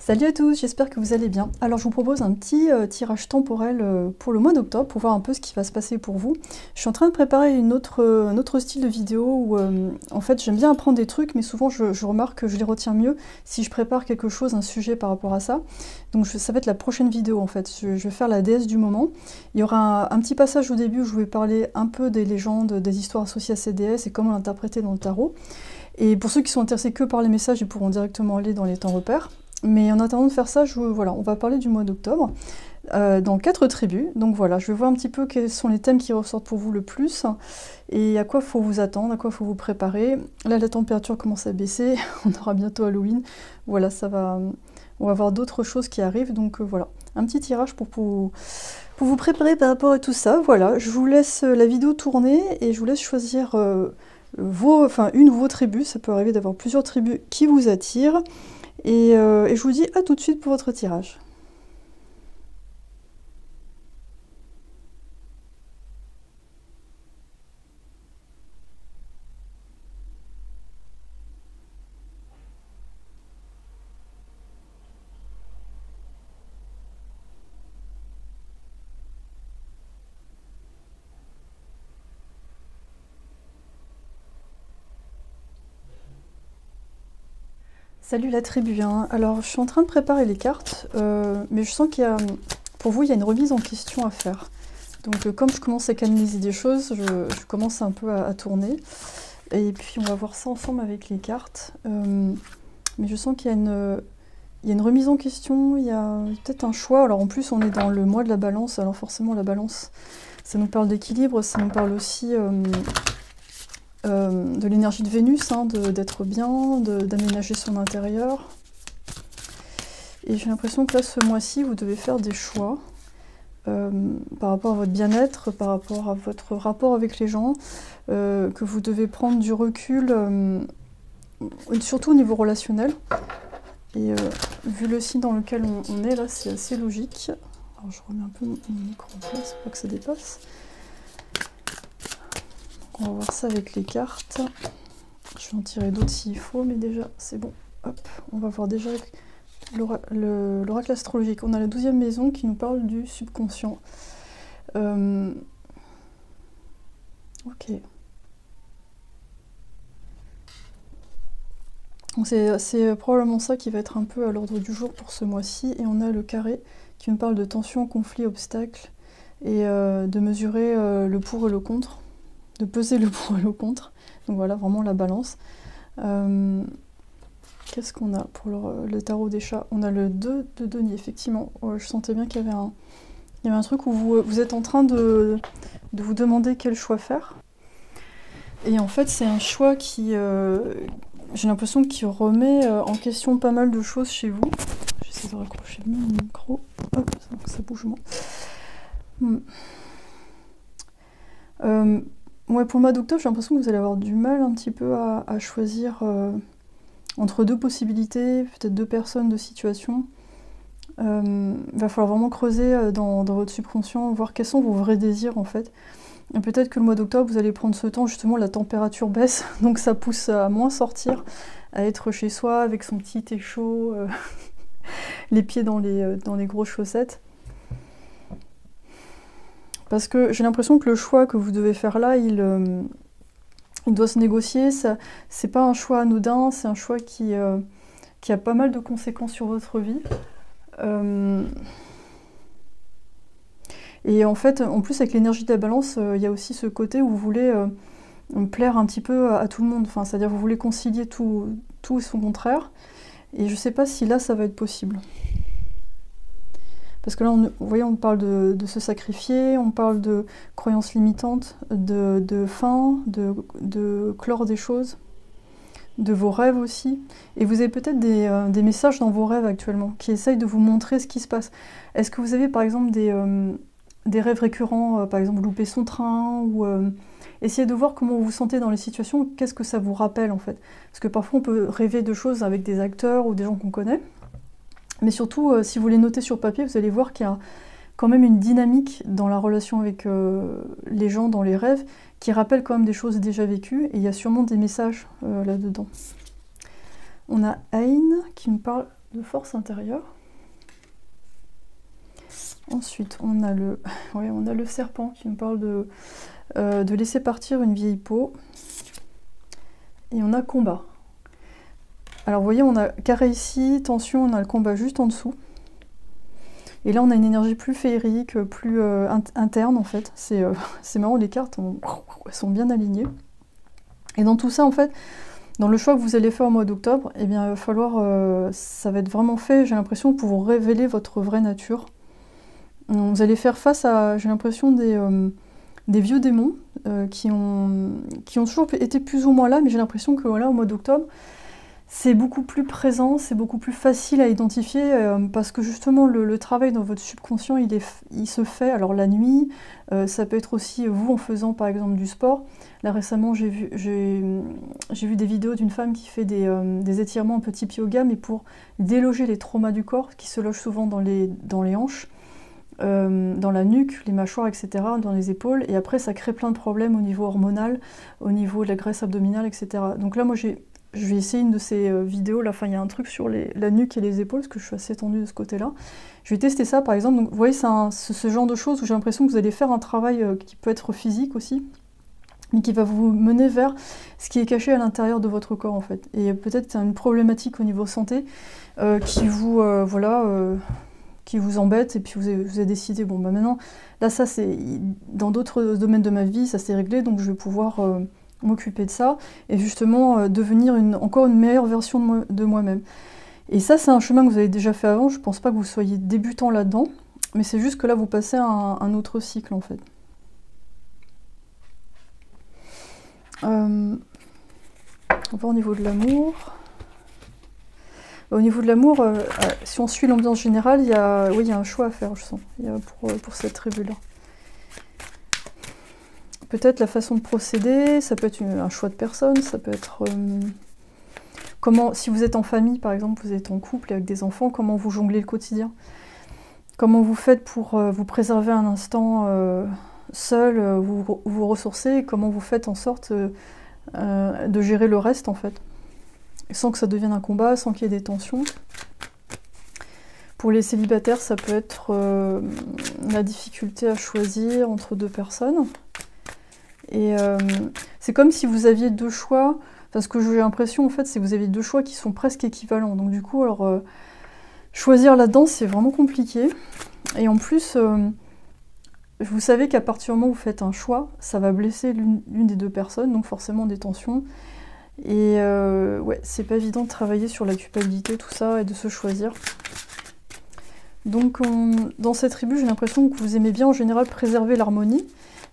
Salut à tous, j'espère que vous allez bien. Alors je vous propose un petit tirage temporel pour le mois d'octobre pour voir un peu ce qui va se passer pour vous. Je suis en train de préparer un autre style de vidéo où en fait j'aime bien apprendre des trucs mais souvent je remarque que je les retiens mieux si je prépare quelque chose, un sujet par rapport à ça. Donc ça va être la prochaine vidéo en fait, je vais faire la déesse du moment. Il y aura un petit passage au début où je vais parler un peu des légendes, des histoires associées à ces déesses et comment l'interpréter dans le tarot. Et pour ceux qui sont intéressés que par les messages, ils pourront directement aller dans les temps repères. Mais en attendant de faire ça, voilà, on va parler du mois d'octobre, dans 4 tribus. Donc voilà, je vais voir un petit peu quels sont les thèmes qui ressortent pour vous le plus, et à quoi il faut vous attendre, à quoi il faut vous préparer. Là, la température commence à baisser, on aura bientôt Halloween. Voilà, on va voir d'autres choses qui arrivent, donc voilà. Un petit tirage pour vous préparer par rapport à tout ça. Voilà, je vous laisse la vidéo tourner, et je vous laisse choisir une ou vos tribus. Ça peut arriver d'avoir plusieurs tribus qui vous attirent. Et je vous dis à tout de suite pour votre tirage. Salut la tribu, hein. Alors je suis en train de préparer les cartes, mais je sens pour vous, il y a une remise en question à faire. Donc comme je commence à canaliser des choses, je commence un peu à tourner. Et puis on va voir ça ensemble avec les cartes. Mais je sens qu'il y a une remise en question, il y a peut-être un choix. Alors en plus on est dans le mois de la balance, alors forcément la balance, ça nous parle d'équilibre, ça nous parle aussi de l'énergie de Vénus, hein, d'être bien, d'aménager son intérieur. Et j'ai l'impression que là, ce mois-ci, vous devez faire des choix par rapport à votre bien-être, par rapport à votre rapport avec les gens, que vous devez prendre du recul, surtout au niveau relationnel. Et vu le signe dans lequel on est là, c'est assez logique. Alors je remets un peu mon micro en place pour pas que ça dépasse. On va voir ça avec les cartes. Je vais en tirer d'autres s'il faut, mais déjà c'est bon. Hop, on va voir déjà l'oracle astrologique. On a la 12e maison qui nous parle du subconscient. Ok. C'est probablement ça qui va être un peu à l'ordre du jour pour ce mois-ci. Et on a le carré qui nous parle de tension, conflit, obstacle, et de mesurer le pour et le contre. De peser le pour et le contre. Donc voilà, vraiment la balance. Qu'est-ce qu'on a pour le tarot des chats? On a le 2 de denier, effectivement. Ouais, je sentais bien qu'il y avait un truc où vous êtes en train de vous demander quel choix faire. Et en fait, c'est un choix qui, j'ai l'impression qu'il remet en question pas mal de choses chez vous. J'essaie de raccrocher mieux mon micro. Hop, ça bouge moins. Ouais, pour le mois d'octobre, j'ai l'impression que vous allez avoir du mal un petit peu à choisir entre deux possibilités, peut-être deux personnes, deux situations. Il va falloir vraiment creuser dans votre subconscient, voir quels sont vos vrais désirs en fait. Et peut-être que le mois d'octobre, vous allez prendre ce temps, justement, la température baisse, donc ça pousse à moins sortir, à être chez soi avec son petit thé chaud, les pieds dans les grosses chaussettes. Parce que j'ai l'impression que le choix que vous devez faire là, il doit se négocier. C'est pas un choix anodin, c'est un choix qui a pas mal de conséquences sur votre vie. Et en fait, en plus, avec l'énergie de la balance, il y a aussi ce côté où vous voulez plaire un petit peu à tout le monde. Enfin, c'est-à-dire vous voulez concilier tout et son contraire. Et je sais pas si là, ça va être possible. Parce que là, vous voyez, on parle de se sacrifier, on parle de croyances limitantes, de fin, de clore des choses, de vos rêves aussi. Et vous avez peut-être des messages dans vos rêves actuellement qui essayent de vous montrer ce qui se passe. Est-ce que vous avez par exemple des rêves récurrents, par exemple louper son train, ou essayez de voir comment vous vous sentez dans les situations, qu'est-ce que ça vous rappelle en fait. Parce que parfois on peut rêver de choses avec des acteurs ou des gens qu'on connaît. Mais surtout, si vous les notez sur papier, vous allez voir qu'il y a quand même une dynamique dans la relation avec les gens, dans les rêves, qui rappelle quand même des choses déjà vécues, et il y a sûrement des messages là-dedans. On a Aïn qui nous parle de force intérieure. Ensuite, on a le serpent qui nous parle de laisser partir une vieille peau. Et on a combat. Alors vous voyez, on a carré ici, tension, on a le combat juste en dessous. Et là, on a une énergie plus féerique, plus interne en fait. C'est marrant, les cartes, elles sont bien alignées. Et dans tout ça, en fait, dans le choix que vous allez faire au mois d'octobre, eh bien, il va falloir, ça va être vraiment fait, j'ai l'impression, pour vous révéler votre vraie nature. Vous allez faire face à, j'ai l'impression, des vieux démons qui ont toujours été plus ou moins là, mais j'ai l'impression que voilà, au mois d'octobre, c'est beaucoup plus présent, c'est beaucoup plus facile à identifier parce que justement le travail dans votre subconscient, il se fait alors la nuit, ça peut être aussi vous en faisant par exemple du sport. Là récemment j'ai vu des vidéos d'une femme qui fait des étirements en petit yoga, mais pour déloger les traumas du corps qui se logent souvent dans les hanches, dans la nuque, les mâchoires, etc., dans les épaules, et après ça crée plein de problèmes au niveau hormonal, au niveau de la graisse abdominale, etc. Donc là moi je vais essayer une de ces vidéos, là, enfin il y a un truc sur la nuque et les épaules, parce que je suis assez tendue de ce côté-là. Je vais tester ça par exemple, donc vous voyez c'est ce genre de choses où j'ai l'impression que vous allez faire un travail qui peut être physique aussi, mais qui va vous mener vers ce qui est caché à l'intérieur de votre corps en fait. Et peut-être c'est une problématique au niveau santé qui vous, qui vous embête, et puis vous avez décidé, bon bah maintenant, là ça c'est, dans d'autres domaines de ma vie, ça s'est réglé, donc je vais pouvoir m'occuper de ça, et justement devenir encore une meilleure version de moi-même. Et ça c'est un chemin que vous avez déjà fait avant, je pense pas que vous soyez débutant là-dedans, mais c'est juste que là vous passez à un autre cycle en fait. On va au niveau de l'amour. Au niveau de l'amour, si on suit l'ambiance générale, il y a un choix à faire, je sens, pour cette tribu-là. Peut-être la façon de procéder, ça peut être un choix de personne, ça peut être comment, si vous êtes en famille par exemple, vous êtes en couple avec des enfants, comment vous jonglez le quotidien. Comment vous faites pour vous préserver un instant seul, vous ressourcer, et comment vous faites en sorte de gérer le reste en fait. Sans que ça devienne un combat, sans qu'il y ait des tensions. Pour les célibataires, ça peut être la difficulté à choisir entre deux personnes. Et c'est comme si vous aviez deux choix, parce que j'ai l'impression en fait, c'est que vous avez deux choix qui sont presque équivalents. Donc du coup, alors choisir là-dedans, c'est vraiment compliqué. Et en plus, vous savez qu'à partir du moment où vous faites un choix, ça va blesser l'une des deux personnes, donc forcément des tensions. Et ouais, c'est pas évident de travailler sur la culpabilité, tout ça, et de se choisir. Donc dans cette tribu, j'ai l'impression que vous aimez bien en général préserver l'harmonie,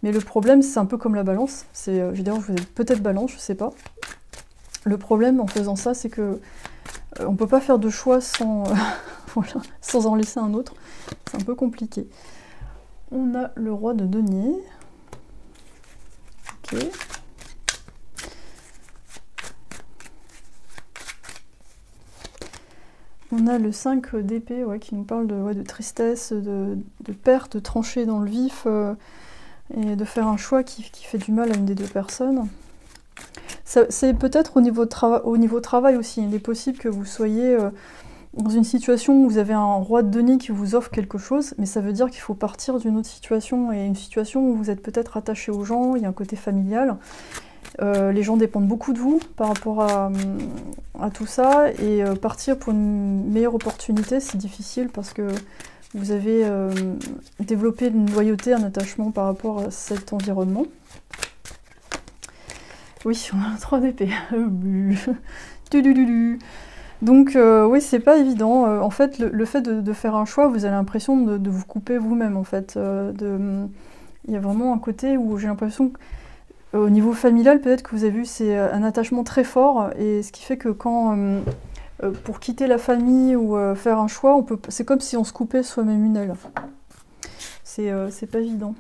mais le problème, c'est un peu comme la balance. D'ailleurs, vous êtes peut-être balance, je sais pas. Le problème en faisant ça, c'est que on peut pas faire de choix sans, voilà, sans en laisser un autre. C'est un peu compliqué. On a le roi de denier. Ok. On a le 5 d'épée, ouais, qui nous parle de tristesse, de perte, de trancher dans le vif, et de faire un choix qui fait du mal à une des deux personnes. C'est peut-être au niveau travail aussi. Il est possible que vous soyez dans une situation où vous avez un roi de denier qui vous offre quelque chose, mais ça veut dire qu'il faut partir d'une autre situation, et une situation où vous êtes peut-être attaché aux gens, il y a un côté familial. Les gens dépendent beaucoup de vous par rapport à tout ça, et partir pour une meilleure opportunité, c'est difficile parce que vous avez développé une loyauté, un attachement par rapport à cet environnement. Oui, on a un 3 d'épée. Donc oui, c'est pas évident. En fait, le fait de faire un choix, vous avez l'impression de vous couper vous-même, en fait. Il y a vraiment un côté où j'ai l'impression que au niveau familial, peut-être que vous avez vu, c'est un attachement très fort, et ce qui fait que quand, pour quitter la famille ou faire un choix, c'est comme si on se coupait soi-même une aile. C'est pas évident.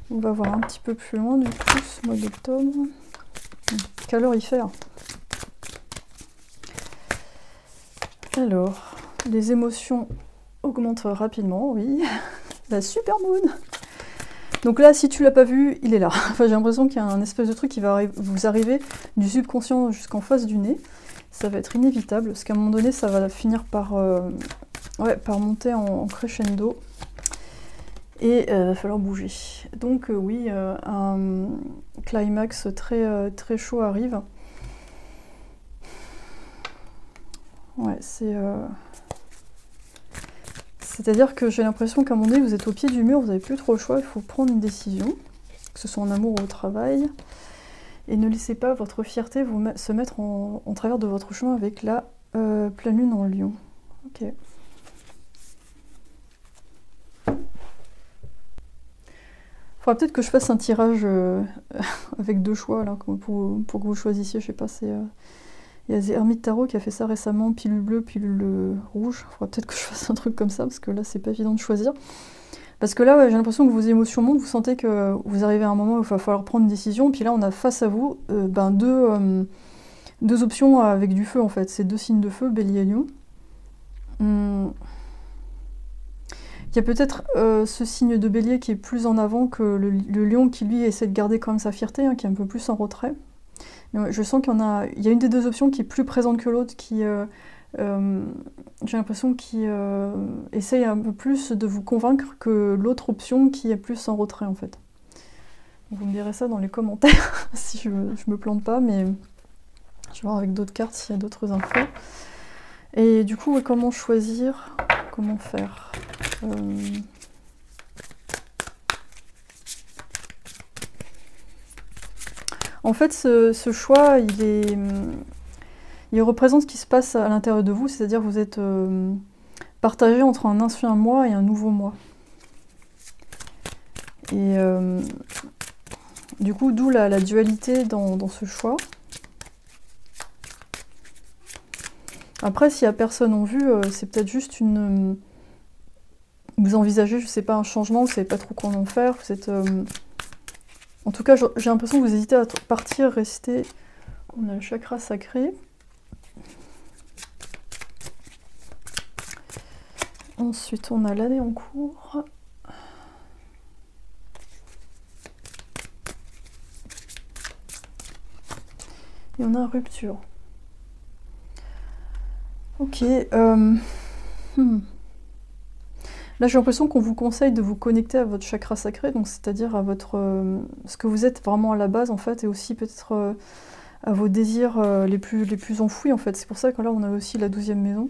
On va voir un petit peu plus loin du coup, ce mois d'octobre. Calorifère. Alors, les émotions augmentent rapidement, oui. La super moon. Donc là, si tu l'as pas vu, il est là. Enfin, j'ai l'impression qu'il y a un espèce de truc qui va vous arriver du subconscient jusqu'en face du nez. ça va être inévitable, parce qu'à un moment donné, ça va finir par, ouais, par monter en crescendo. Et il va falloir bouger. Donc oui, un climax très chaud arrive. Ouais, c'est-à-dire que j'ai l'impression qu'à un moment donné, vous êtes au pied du mur, vous n'avez plus trop le choix, il faut prendre une décision, que ce soit en amour ou au travail. Et ne laissez pas votre fierté se mettre en travers de votre chemin avec la pleine lune en Lion. Ok. Faudra peut-être que je fasse un tirage avec 2 choix, là, pour que vous choisissiez, je sais pas, il y a Hermite Tarot qui a fait ça récemment, pilule bleue, pilule rouge. Faudra peut-être que je fasse un truc comme ça, parce que là, c'est pas évident de choisir. Parce que là, ouais, j'ai l'impression que vos émotions montent, vous sentez que vous arrivez à un moment où il va falloir prendre une décision, puis là, on a face à vous deux options avec du feu, en fait. C'est 2 signes de feu, Bélier et Lion. Il y a peut-être ce signe de Bélier qui est plus en avant que le Lion qui, lui, essaie de garder quand même sa fierté, hein, qui est un peu plus en retrait. Mais je sens qu'il y a une des 2 options qui est plus présente que l'autre, qui, j'ai l'impression, qui essaye un peu plus de vous convaincre que l'autre option qui est plus en retrait, en fait. Vous me direz ça dans les commentaires, si je me plante pas, mais je vais voir avec d'autres cartes s'il y a d'autres infos. Et du coup, comment choisir, comment faire En fait, ce choix, il représente ce qui se passe à l'intérieur de vous, c'est-à-dire que vous êtes partagé entre un ancien moi et un nouveau moi. Et du coup, d'où la dualité dans ce choix. Après, s'il n'y a personne en vue, c'est peut-être juste une... Vous envisagez, je sais pas, un changement, vous savez pas trop comment en faire, vous êtes... En tout cas, j'ai l'impression que vous hésitez à partir, rester... On a le chakra sacré. Ensuite, on a l'année en cours. Et on a rupture. Ok. Là, j'ai l'impression qu'on vous conseille de vous connecter à votre chakra sacré, donc c'est-à-dire à votre ce que vous êtes vraiment à la base, en fait, et aussi peut-être à vos désirs les plus enfouis, en fait. C'est pour ça que là, on a aussi la 12e maison.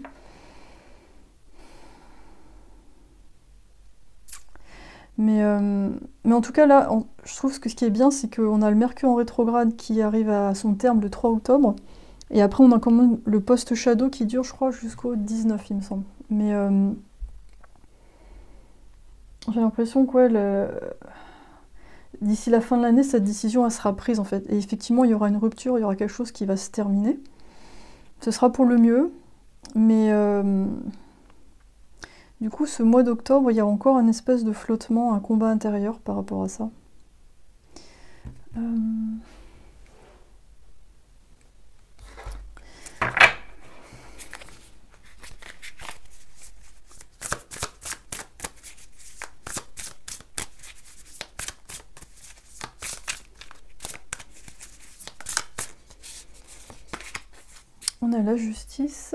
Mais en tout cas, là, je trouve que ce qui est bien, c'est qu'on a le Mercure en rétrograde qui arrive à son terme le 3 octobre. Et après, on a quand même le post-shadow qui dure, je crois, jusqu'au 19, il me semble. Mais j'ai l'impression que ouais, d'ici la fin de l'année, cette décision, elle sera prise, en fait. Et effectivement, il y aura une rupture, il y aura quelque chose qui va se terminer. Ce sera pour le mieux. Mais du coup, ce mois d'octobre, il y a encore un espèce de flottement, un combat intérieur par rapport à ça. On a la justice.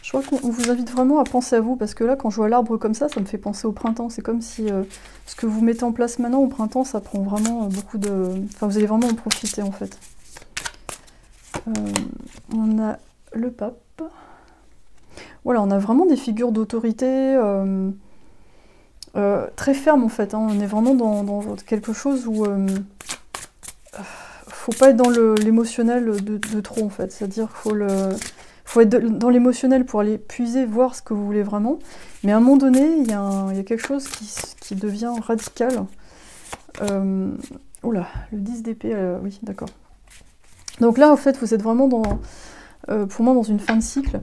Je crois qu'on vous invite vraiment à penser à vous, parce que là, quand je vois l'arbre comme ça me fait penser au printemps. C'est comme si ce que vous mettez en place maintenant au printemps, ça prend vraiment beaucoup de... Enfin, vous allez vraiment en profiter, en fait. On a le pape. Voilà, on a vraiment des figures d'autorité très fermes, en fait. Hein. On est vraiment dans quelque chose où... faut pas être dans l'émotionnel de trop, en fait. C'est-à-dire qu'il faut être dans l'émotionnel pour aller puiser, voir ce que vous voulez vraiment. Mais à un moment donné, il y a quelque chose qui devient radical. Oula, le 10 d'épée, oui, d'accord. Donc là, en fait, vous êtes vraiment pour moi, dans une fin de cycle.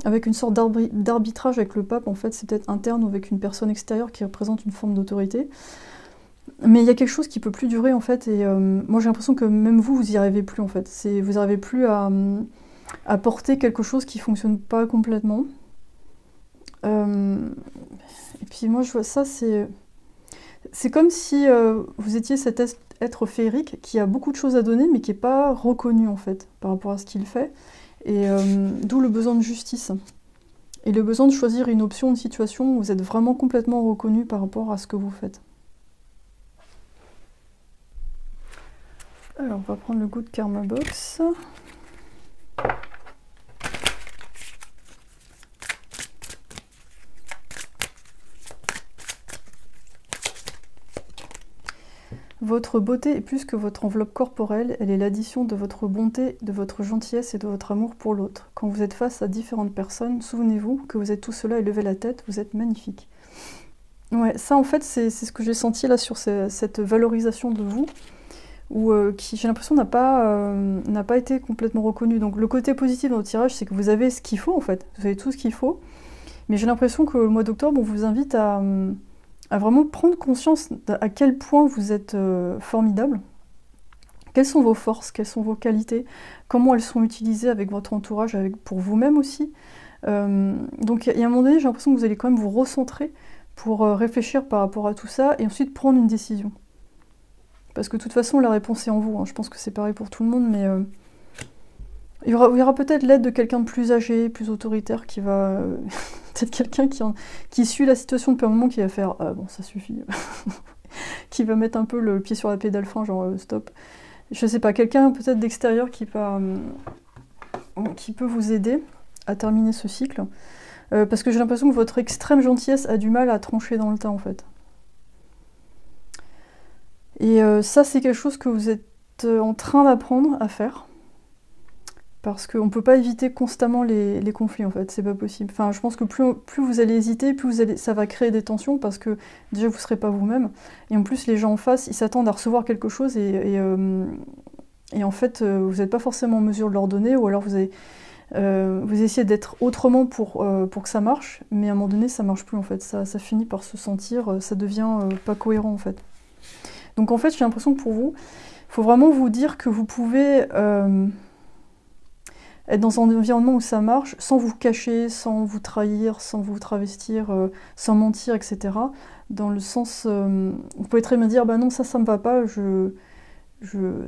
Avec une sorte d'arbitrage avec le pape, en fait, c'est peut-être interne ou avec une personne extérieure qui représente une forme d'autorité. Mais il y a quelque chose qui peut plus durer, en fait, et moi j'ai l'impression que même vous y arrivez plus, en fait. Vous n'arrivez plus à porter quelque chose qui fonctionne pas complètement. Et puis moi je vois ça, c'est C'est comme si vous étiez cet être féerique qui a beaucoup de choses à donner, mais qui n'est pas reconnu, en fait, par rapport à ce qu'il fait. Et d'où le besoin de justice. Et le besoin de choisir une option, une situation où vous êtes vraiment complètement reconnu par rapport à ce que vous faites. Alors, on va prendre le Good Karma Box. Votre beauté est plus que votre enveloppe corporelle, elle est l'addition de votre bonté, de votre gentillesse et de votre amour pour l'autre. Quand vous êtes face à différentes personnes, souvenez-vous que vous êtes tout cela et levez la tête, vous êtes magnifique. Ouais, ça en fait c'est ce que j'ai senti là sur cette valorisation de vous, où, qui j'ai l'impression n'a pas été complètement reconnue. Donc le côté positif dans le tirage, c'est que vous avez ce qu'il faut en fait, vous avez tout ce qu'il faut, mais j'ai l'impression que le mois d'octobre, on vous invite à vraiment prendre conscience à quel point vous êtes formidable. Quelles sont vos forces, quelles sont vos qualités, comment elles sont utilisées avec votre entourage, pour vous-même aussi. Donc il y a un moment donné, j'ai l'impression que vous allez quand même vous recentrer pour réfléchir par rapport à tout ça et ensuite prendre une décision. Parce que de toute façon, la réponse est en vous. Hein. Je pense que c'est pareil pour tout le monde, mais il y aura peut-être l'aide de quelqu'un de plus âgé, plus autoritaire, qui va... peut-être quelqu'un qui suit la situation depuis un moment, qui va faire « Ah bon, ça suffit ». Qui va mettre un peu le pied sur la pédale fin, genre stop. Je sais pas, quelqu'un peut-être d'extérieur qui peut vous aider à terminer ce cycle. Parce que j'ai l'impression que votre extrême gentillesse a du mal à trancher dans le temps, en fait. Et ça, c'est quelque chose que vous êtes en train d'apprendre à faire. Parce qu'on ne peut pas éviter constamment les conflits, en fait, c'est pas possible. Enfin, je pense que plus vous allez hésiter, ça va créer des tensions, parce que déjà, vous ne serez pas vous-même. Et en plus, les gens en face, ils s'attendent à recevoir quelque chose, et en fait, vous n'êtes pas forcément en mesure de leur donner, ou alors vous essayez d'être autrement pour que ça marche, mais à un moment donné, ça ne marche plus, en fait. Ça finit par se sentir, ça devient pas cohérent, en fait. Donc, en fait, j'ai l'impression que pour vous, il faut vraiment vous dire que vous pouvez... être dans un environnement où ça marche, sans vous cacher, sans vous trahir, sans vous travestir, sans mentir, etc. Dans le sens... vous pouvez très bien dire, bah non, ça me va pas,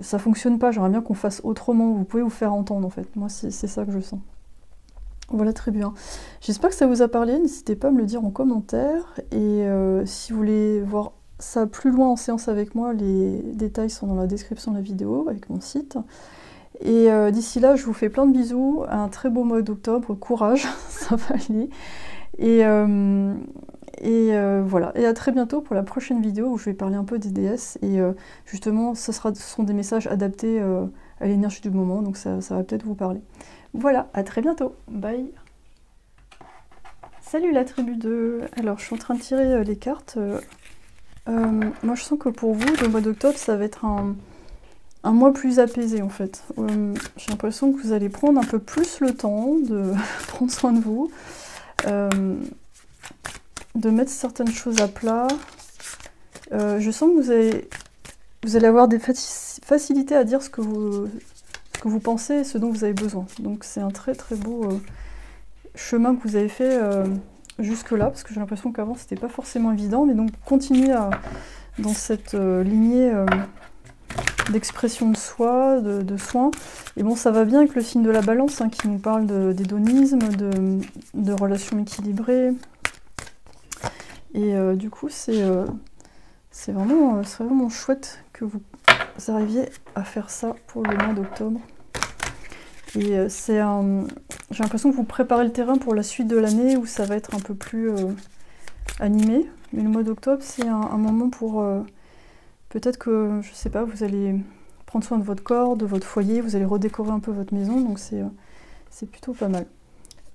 ça fonctionne pas, j'aimerais bien qu'on fasse autrement. Vous pouvez vous faire entendre, en fait. Moi, c'est ça que je sens. Voilà, très bien. J'espère que ça vous a parlé, n'hésitez pas à me le dire en commentaire. Et si vous voulez voir ça plus loin en séance avec moi, les détails sont dans la description de la vidéo, avec mon site. Et d'ici là, je vous fais plein de bisous, un très beau mois d'octobre, courage, ça va aller. Et voilà, et à très bientôt pour la prochaine vidéo où je vais parler un peu des déesses. Et justement, ce sont des messages adaptés à l'énergie du moment, donc ça va peut-être vous parler. Voilà, à très bientôt, bye. Salut la tribu 2. Alors, je suis en train de tirer les cartes. Moi, je sens que pour vous, le mois d'octobre, ça va être un mois plus apaisé en fait. J'ai l'impression que vous allez prendre un peu plus le temps de prendre soin de vous, de mettre certaines choses à plat. Je sens que vous allez avoir des facilités à dire ce que vous pensez et ce dont vous avez besoin. Donc c'est un très très beau chemin que vous avez fait jusque là, parce que j'ai l'impression qu'avant c'était pas forcément évident, mais donc continuez dans cette lignée d'expression de soi, de soins. Et bon, ça va bien avec le signe de la balance, hein, qui nous parle d'hédonisme, de relations équilibrées. Et du coup, c'est vraiment chouette que vous arriviez à faire ça pour le mois d'octobre. Et j'ai l'impression que vous préparez le terrain pour la suite de l'année, où ça va être un peu plus animé. Mais le mois d'octobre, c'est un moment pour... peut-être que, je sais pas, vous allez prendre soin de votre corps, de votre foyer, vous allez redécorer un peu votre maison, donc c'est plutôt pas mal.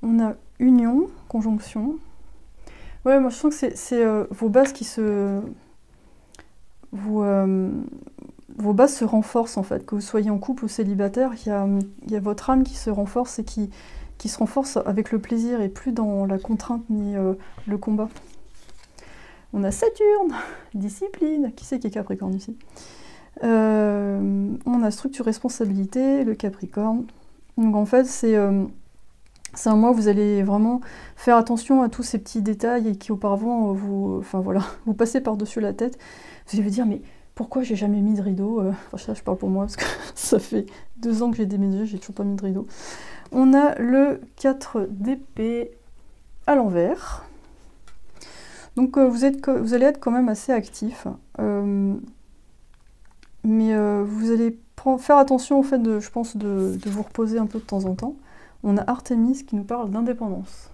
On a union, conjonction. Ouais, moi je sens que c'est vos bases qui se... vos bases se renforcent en fait, que vous soyez en couple ou célibataire, il y a votre âme qui se renforce et qui se renforce avec le plaisir et plus dans la contrainte ni le combat. On a Saturne, discipline, qui c'est qui est Capricorne ici? On a structure, responsabilité, le Capricorne. Donc en fait, c'est C'est un mois où vous allez vraiment faire attention à tous ces petits détails et qui auparavant enfin voilà, vous passez par-dessus la tête. Vous allez vous dire mais pourquoi j'ai jamais mis de rideau? Enfin ça je parle pour moi parce que ça fait 2 ans que j'ai déménagé, j'ai toujours pas mis de rideau. On a le 4 d'épée à l'envers. Donc vous allez être quand même assez actif. Mais vous allez faire attention au fait je pense, de vous reposer un peu de temps en temps. On a Artémis qui nous parle d'indépendance.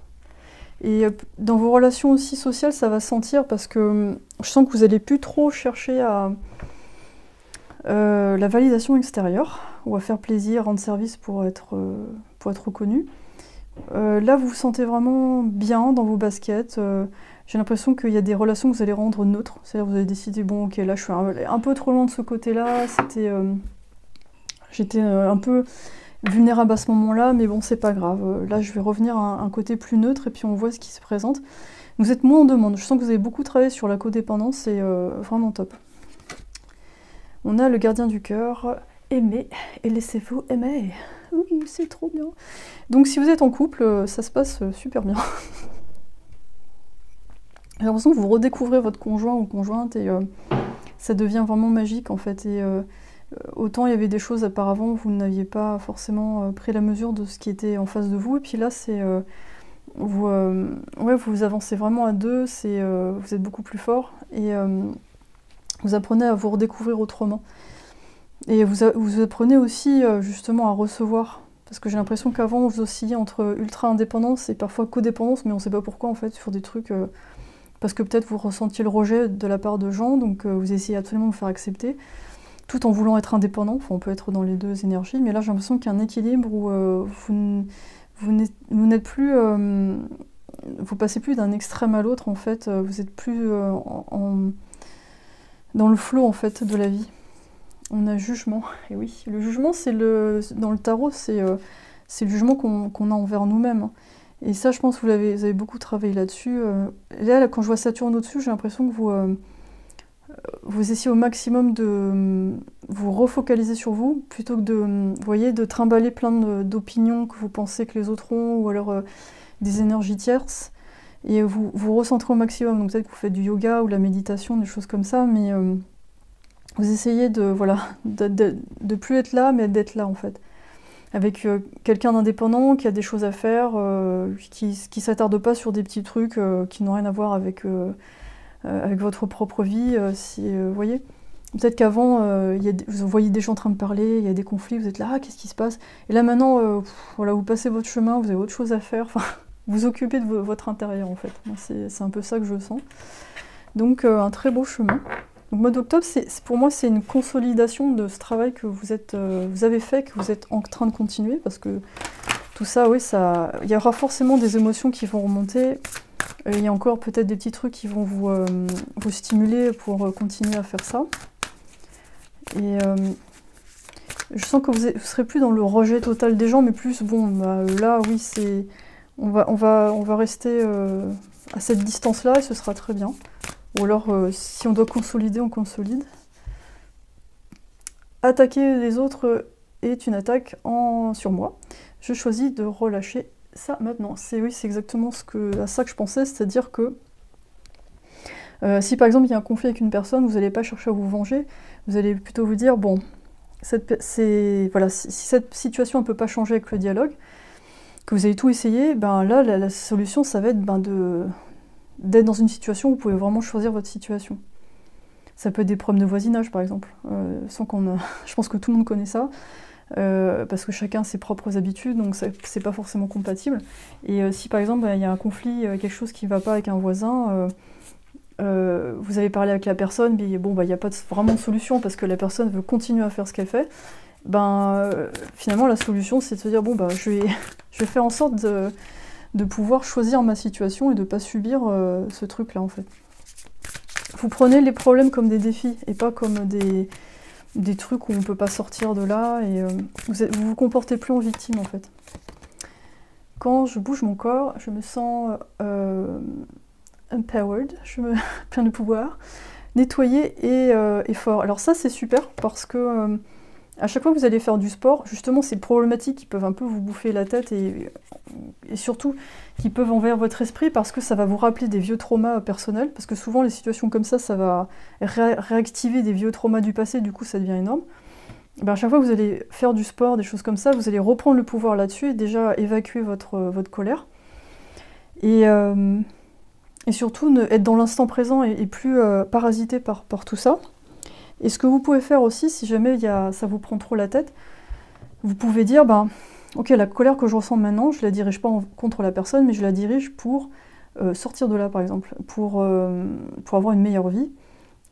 Et dans vos relations aussi sociales, ça va se sentir parce que je sens que vous n'allez plus trop chercher à la validation extérieure ou à faire plaisir, rendre service pour être reconnu. Là, vous vous sentez vraiment bien dans vos baskets. J'ai l'impression qu'il y a des relations que vous allez rendre neutres. C'est-à-dire que vous allez décider, bon, ok, là, je suis un peu trop loin de ce côté-là. J'étais un peu vulnérable à ce moment-là, mais bon, c'est pas grave. Là, je vais revenir à un côté plus neutre et puis on voit ce qui se présente. Vous êtes moins en demande. Je sens que vous avez beaucoup travaillé sur la codépendance, c'est vraiment top. On a le gardien du cœur. Aimez et laissez-vous aimer. Oui, c'est trop bien. Donc si vous êtes en couple, ça se passe super bien. J'ai l'impression que vous redécouvrez votre conjoint ou conjointe et ça devient vraiment magique en fait. Et autant il y avait des choses auparavant où vous n'aviez pas forcément pris la mesure de ce qui était en face de vous. Et puis là, c'est vous avancez vraiment à deux, vous êtes beaucoup plus fort et vous apprenez à vous redécouvrir autrement. Et vous apprenez aussi justement à recevoir. Parce que j'ai l'impression qu'avant, vous oscilliez entre ultra-indépendance et parfois codépendance, mais on ne sait pas pourquoi en fait, sur des trucs... parce que peut-être vous ressentiez le rejet de la part de gens, donc vous essayez absolument de vous faire accepter, tout en voulant être indépendant. Enfin, on peut être dans les deux énergies, mais là j'ai l'impression qu'il y a un équilibre où vous n'êtes plus... vous passez plus d'un extrême à l'autre en fait, vous êtes plus dans le flot en fait de la vie. On a jugement, et oui, le jugement c'est dans le tarot c'est le jugement qu'on a envers nous-mêmes. Et ça je pense que vous avez beaucoup travaillé là-dessus. Là quand je vois Saturne au-dessus, j'ai l'impression que vous essayez au maximum de vous refocaliser sur vous, plutôt que de trimballer plein d'opinions que vous pensez que les autres ont, ou alors des énergies tierces, et vous recentrez au maximum. Donc peut-être que vous faites du yoga ou de la méditation, des choses comme ça, mais vous essayez de plus être là, mais d'être là en fait. Avec quelqu'un d'indépendant qui a des choses à faire, qui s'attarde pas sur des petits trucs qui n'ont rien à voir avec votre propre vie. Vous voyez, peut-être qu'avant, vous voyez des gens en train de parler, il y a des conflits, vous êtes là, ah, qu'est-ce qui se passe? Et là maintenant, voilà, vous passez votre chemin, vous avez autre chose à faire, enfin, vous occupez de votre intérieur en fait. C'est un peu ça que je sens. Donc un très beau chemin. Donc mois d'octobre, pour moi, c'est une consolidation de ce travail que vous avez fait, que vous êtes en train de continuer, parce que tout ça, oui, il y aura forcément des émotions qui vont remonter. Il y a encore peut-être des petits trucs qui vont vous stimuler pour continuer à faire ça. Et je sens que vous serez plus dans le rejet total des gens, mais plus, bon, bah, là, oui, on va rester à cette distance-là et ce sera très bien. Ou alors, si on doit consolider, on consolide. Attaquer les autres est une attaque sur moi. Je choisis de relâcher ça maintenant. Oui, c'est exactement à ça que je pensais, c'est-à-dire que si par exemple il y a un conflit avec une personne, vous n'allez pas chercher à vous venger, vous allez plutôt vous dire, bon, voilà, si cette situation ne peut pas changer avec le dialogue, que vous avez tout essayé, ben là, la solution, ça va être d'être dans une situation où vous pouvez vraiment choisir votre situation. Ça peut être des problèmes de voisinage, par exemple. Je pense que tout le monde connaît ça, parce que chacun a ses propres habitudes, donc c'est pas forcément compatible. Et si, par exemple, il y a un conflit, quelque chose qui ne va pas avec un voisin, vous avez parlé avec la personne, mais bon, il n'y a pas vraiment de solution, parce que la personne veut continuer à faire ce qu'elle fait, finalement, la solution, c'est de se dire, bon, je vais faire en sorte de pouvoir choisir ma situation et de ne pas subir ce truc-là, en fait. Vous prenez les problèmes comme des défis et pas comme des trucs où on ne peut pas sortir de là, et vous vous comportez plus en victime, en fait. Quand je bouge mon corps, je me sens empowered, plein de pouvoir, nettoyé et fort. Alors ça, c'est super parce que À chaque fois que vous allez faire du sport, justement, ces problématiques qui peuvent un peu vous bouffer la tête et surtout qui peuvent envahir votre esprit parce que ça va vous rappeler des vieux traumas personnels, parce que souvent les situations comme ça va réactiver des vieux traumas du passé, du coup ça devient énorme. Ben, à chaque fois que vous allez faire du sport, des choses comme ça, vous allez reprendre le pouvoir là-dessus et déjà évacuer votre colère. Et surtout être dans l'instant présent et plus parasité par tout ça. Et ce que vous pouvez faire aussi, si jamais ça vous prend trop la tête, vous pouvez dire, ben, ok, la colère que je ressens maintenant, je la dirige pas contre la personne, mais je la dirige pour sortir de là, par exemple, pour avoir une meilleure vie,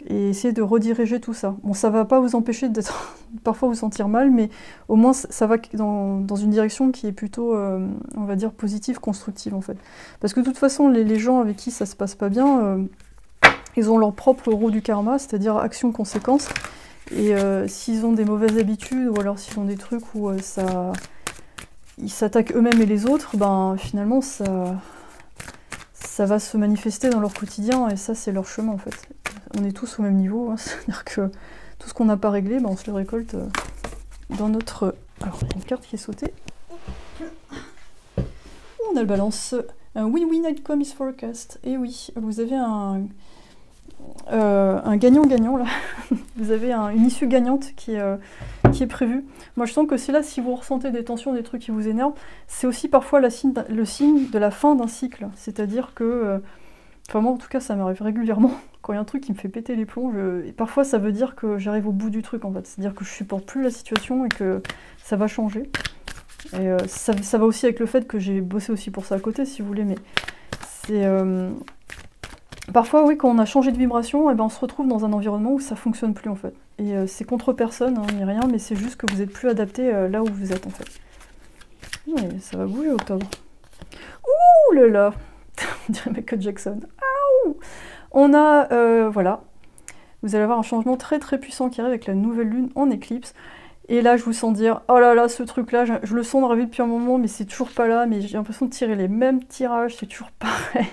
et essayer de rediriger tout ça. Bon, ça va pas vous empêcher de parfois vous sentir mal, mais au moins ça va dans une direction qui est plutôt, on va dire, positive, constructive, en fait. Parce que de toute façon, les gens avec qui ça se passe pas bien, ils ont leur propre roue du karma, c'est-à-dire action-conséquence. Et s'ils ont des mauvaises habitudes, ou alors s'ils ont des trucs où ils s'attaquent eux-mêmes et les autres, ben finalement ça va se manifester dans leur quotidien, et ça c'est leur chemin en fait. On est tous au même niveau, hein, c'est-à-dire que tout ce qu'on n'a pas réglé, ben, on se le récolte dans notre... Alors il y a une carte qui est sautée. On a le balance. Un win-win outcome is forecast. Et oui, vous avez un gagnant-gagnant là. Vous avez une issue gagnante qui est prévue. Moi je sens que c'est là, si vous ressentez des tensions, des trucs qui vous énervent, c'est aussi parfois le signe de la fin d'un cycle. C'est-à-dire que, enfin moi en tout cas ça m'arrive régulièrement, quand il y a un truc qui me fait péter les plombs, et parfois ça veut dire que j'arrive au bout du truc en fait. C'est-à-dire que je supporte plus la situation et que ça va changer. Et ça va aussi avec le fait que j'ai bossé aussi pour ça à côté, si vous voulez, mais c'est... Parfois, oui, quand on a changé de vibration, eh ben, on se retrouve dans un environnement où ça fonctionne plus, en fait. Et c'est contre personne, hein, ni rien, mais c'est juste que vous êtes plus adapté là où vous êtes, en fait. Ouais, ça va bouger, octobre. Ouh là là. On dirait Michael Jackson. Ouh. On a, voilà. Vous allez avoir un changement très très puissant qui arrive avec la nouvelle lune en éclipse. Et là, je vous sens dire, oh là là, ce truc-là, je le sens dans la vie depuis un moment, mais c'est toujours pas là, mais j'ai l'impression de tirer les mêmes tirages, c'est toujours pareil.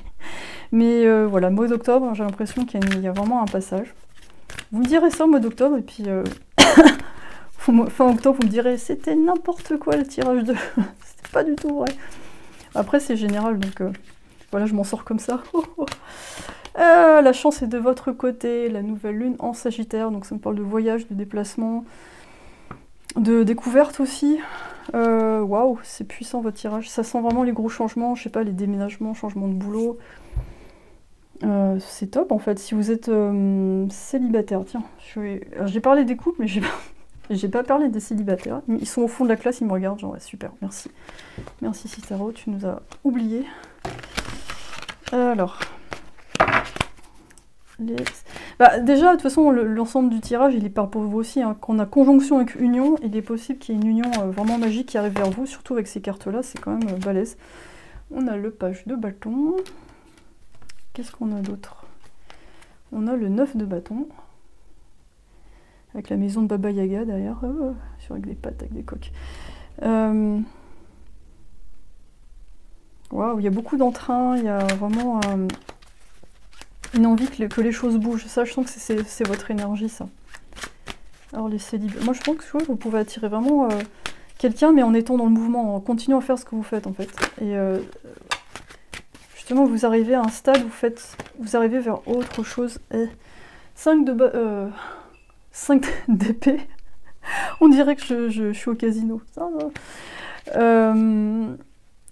Mais voilà, mois d'octobre, j'ai l'impression qu'il y a vraiment un passage. Vous me direz ça au mois d'octobre, et puis fin octobre, vous me direz, c'était n'importe quoi le tirage de... C'était pas du tout vrai. Après, c'est général, donc voilà, je m'en sors comme ça. La chance est de votre côté, la nouvelle lune en Sagittaire, donc ça me parle de voyage, de déplacement, de découverte aussi. Waouh, c'est puissant votre tirage. Ça sent vraiment les gros changements, je sais pas, les déménagements, changement de boulot. C'est top en fait. Si vous êtes célibataire, tiens, j'ai parlé des couples, mais j'ai pas parlé des célibataires. Ils sont au fond de la classe, ils me regardent, genre ouais, super, merci. Merci Citaro, tu nous as oubliés. Alors... Bah, déjà, de toute façon, l'ensemble du tirage, il est par pour vous aussi. Hein. Quand on a conjonction avec union, il est possible qu'il y ait une union vraiment magique qui arrive vers vous, surtout avec ces cartes-là, c'est quand même balèze. On a le page de bâton. Qu'est-ce qu'on a d'autre? On a le 9 de bâton. Avec la maison de Baba Yaga derrière, avec des pattes, avec des coques. Waouh, il y a beaucoup d'entrain, il y a vraiment... une envie que les choses bougent. Ça, je sens que c'est votre énergie, ça. Alors, les célibataires... Moi, je pense que vous pouvez attirer vraiment quelqu'un, mais en étant dans le mouvement, en continuant à faire ce que vous faites, en fait. Et justement, vous arrivez à un stade où vous arrivez vers autre chose. Et 5 d'épée. On dirait que je suis au casino. Ça va.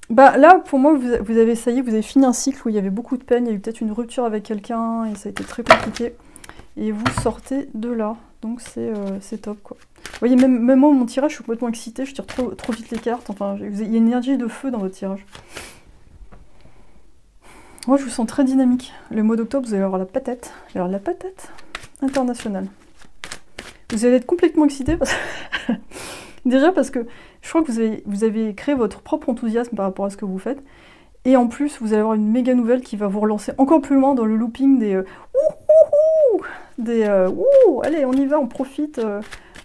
Bah là, pour moi, vous avez fini un cycle où il y avait beaucoup de peine, il y a eu peut-être une rupture avec quelqu'un, et ça a été très compliqué. Et vous sortez de là, donc c'est top, quoi. Vous voyez, même moi, mon tirage, je suis complètement excitée, je tire trop vite les cartes, enfin, il y a une énergie de feu dans votre tirage. Moi, je vous sens très dynamique. Le mois d'octobre, vous allez avoir la patate internationale. Vous allez être complètement excité, déjà parce que je crois que vous avez créé votre propre enthousiasme par rapport à ce que vous faites. Et en plus, vous allez avoir une méga nouvelle qui va vous relancer encore plus loin dans le looping des allez, on y va, on profite.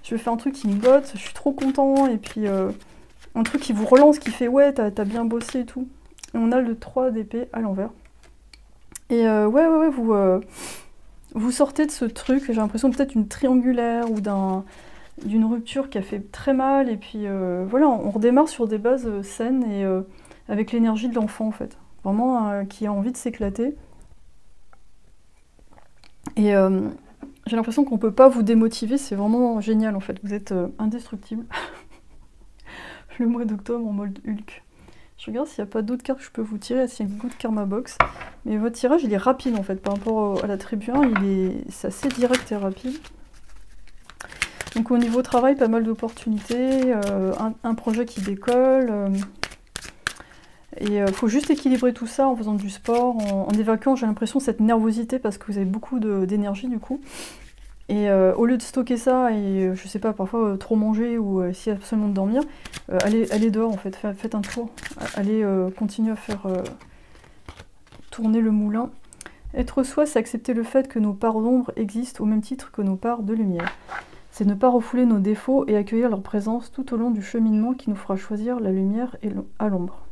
Je vais faire un truc qui me botte, je suis trop content. Et puis, un truc qui vous relance, qui fait ouais, t'as bien bossé et tout. Et on a le 3 d'épée à l'envers. Et vous sortez de ce truc, j'ai l'impression peut-être une triangulaire ou d'un d'une rupture qui a fait très mal, et puis voilà, on redémarre sur des bases saines et avec l'énergie de l'enfant en fait, vraiment qui a envie de s'éclater. Et j'ai l'impression qu'on peut pas vous démotiver, c'est vraiment génial en fait, vous êtes indestructible. Le mois d'octobre en mode Hulk. Je regarde s'il n'y a pas d'autres cartes que je peux vous tirer, s'il y a une Good Karma Box. Mais votre tirage il est rapide en fait, par rapport à la tribu 1, c'est assez direct et rapide. Donc au niveau travail, pas mal d'opportunités, un projet qui décolle. Et il faut juste équilibrer tout ça en faisant du sport, en évacuant, j'ai l'impression, cette nervosité parce que vous avez beaucoup d'énergie du coup. Et au lieu de stocker ça et, je sais pas, parfois trop manger ou si absolument de dormir, allez dehors en fait, faites un tour. Allez continuer à faire tourner le moulin. Être soi, c'est accepter le fait que nos parts d'ombre existent au même titre que nos parts de lumière. C'est ne pas refouler nos défauts et accueillir leur présence tout au long du cheminement qui nous fera choisir la lumière et à l'ombre.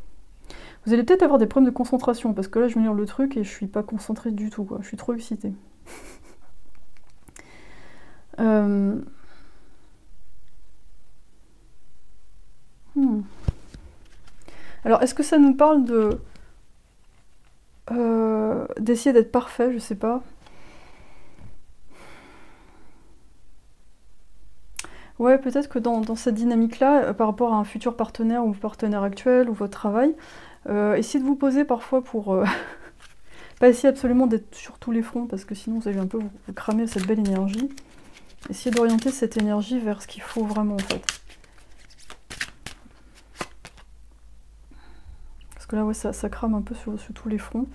Vous allez peut-être avoir des problèmes de concentration, parce que là je vais lire le truc et je suis pas concentrée du tout, quoi. Je suis trop excitée. Alors, est-ce que ça nous parle d'essayer d'être parfait, je sais pas. Ouais, peut-être que dans cette dynamique-là, par rapport à un futur partenaire ou partenaire actuel ou votre travail, essayez de vous poser parfois pour pas essayer absolument d'être sur tous les fronts, parce que sinon vous allez un peu vous cramer cette belle énergie. Essayez d'orienter cette énergie vers ce qu'il faut vraiment en fait. Parce que là, ouais, ça crame un peu sur tous les fronts.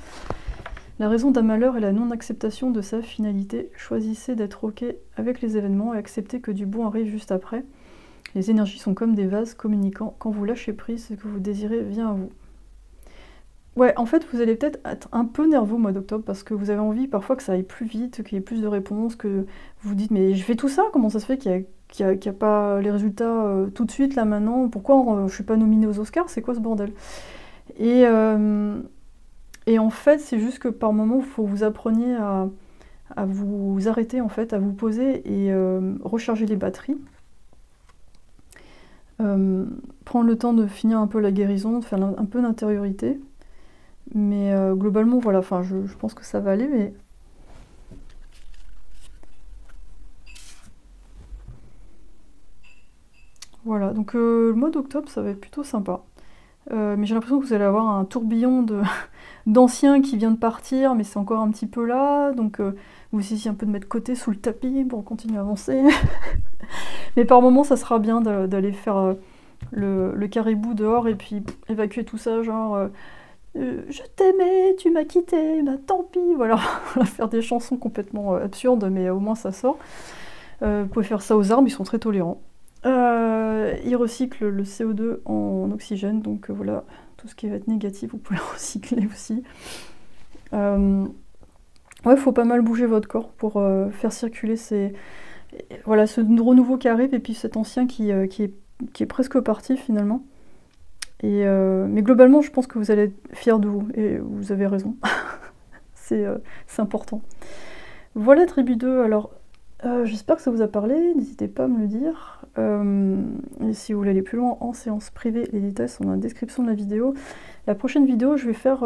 La raison d'un malheur est la non-acceptation de sa finalité. Choisissez d'être ok avec les événements et acceptez que du bon arrive juste après. Les énergies sont comme des vases communicants. Quand vous lâchez prise, ce que vous désirez vient à vous. Ouais, en fait, vous allez peut-être être un peu nerveux au mois d'octobre parce que vous avez envie parfois que ça aille plus vite, qu'il y ait plus de réponses, que vous vous dites mais je fais tout ça, comment ça se fait qu'il n'y a pas les résultats tout de suite là maintenant, pourquoi je suis pas nominée aux Oscars, c'est quoi ce bordel? Et en fait, c'est juste que par moment, il faut que vous appreniez à vous arrêter, en fait, à vous poser et recharger les batteries. Prendre le temps de finir un peu la guérison, de faire un peu d'intériorité. Mais globalement, voilà, enfin, je pense que ça va aller, mais... Voilà, donc le mois d'octobre, ça va être plutôt sympa. Mais j'ai l'impression que vous allez avoir un tourbillon d'anciens qui vient de partir, mais c'est encore un petit peu là, donc vous essayez un peu de mettre côté sous le tapis pour continuer à avancer. Mais par moments, ça sera bien d'aller faire le caribou dehors et puis évacuer tout ça, genre je t'aimais, tu m'as quitté, bah tant pis, voilà. On va faire des chansons complètement absurdes, mais au moins ça sort. Vous pouvez faire ça aux arbres, ils sont très tolérants. Ils recyclent le CO2 en oxygène, donc voilà, tout ce qui va être négatif, vous pouvez le recycler aussi. Ouais, faut pas mal bouger votre corps pour faire circuler voilà, ce renouveau qui arrive, et puis cet ancien qui est presque parti finalement. Mais globalement, je pense que vous allez être fiers de vous, et vous avez raison. C'est important. Voilà, tribu 2, alors... j'espère que ça vous a parlé, n'hésitez pas à me le dire. Et si vous voulez aller plus loin en séance privée, les détails sont dans la description de la vidéo. La prochaine vidéo, je vais faire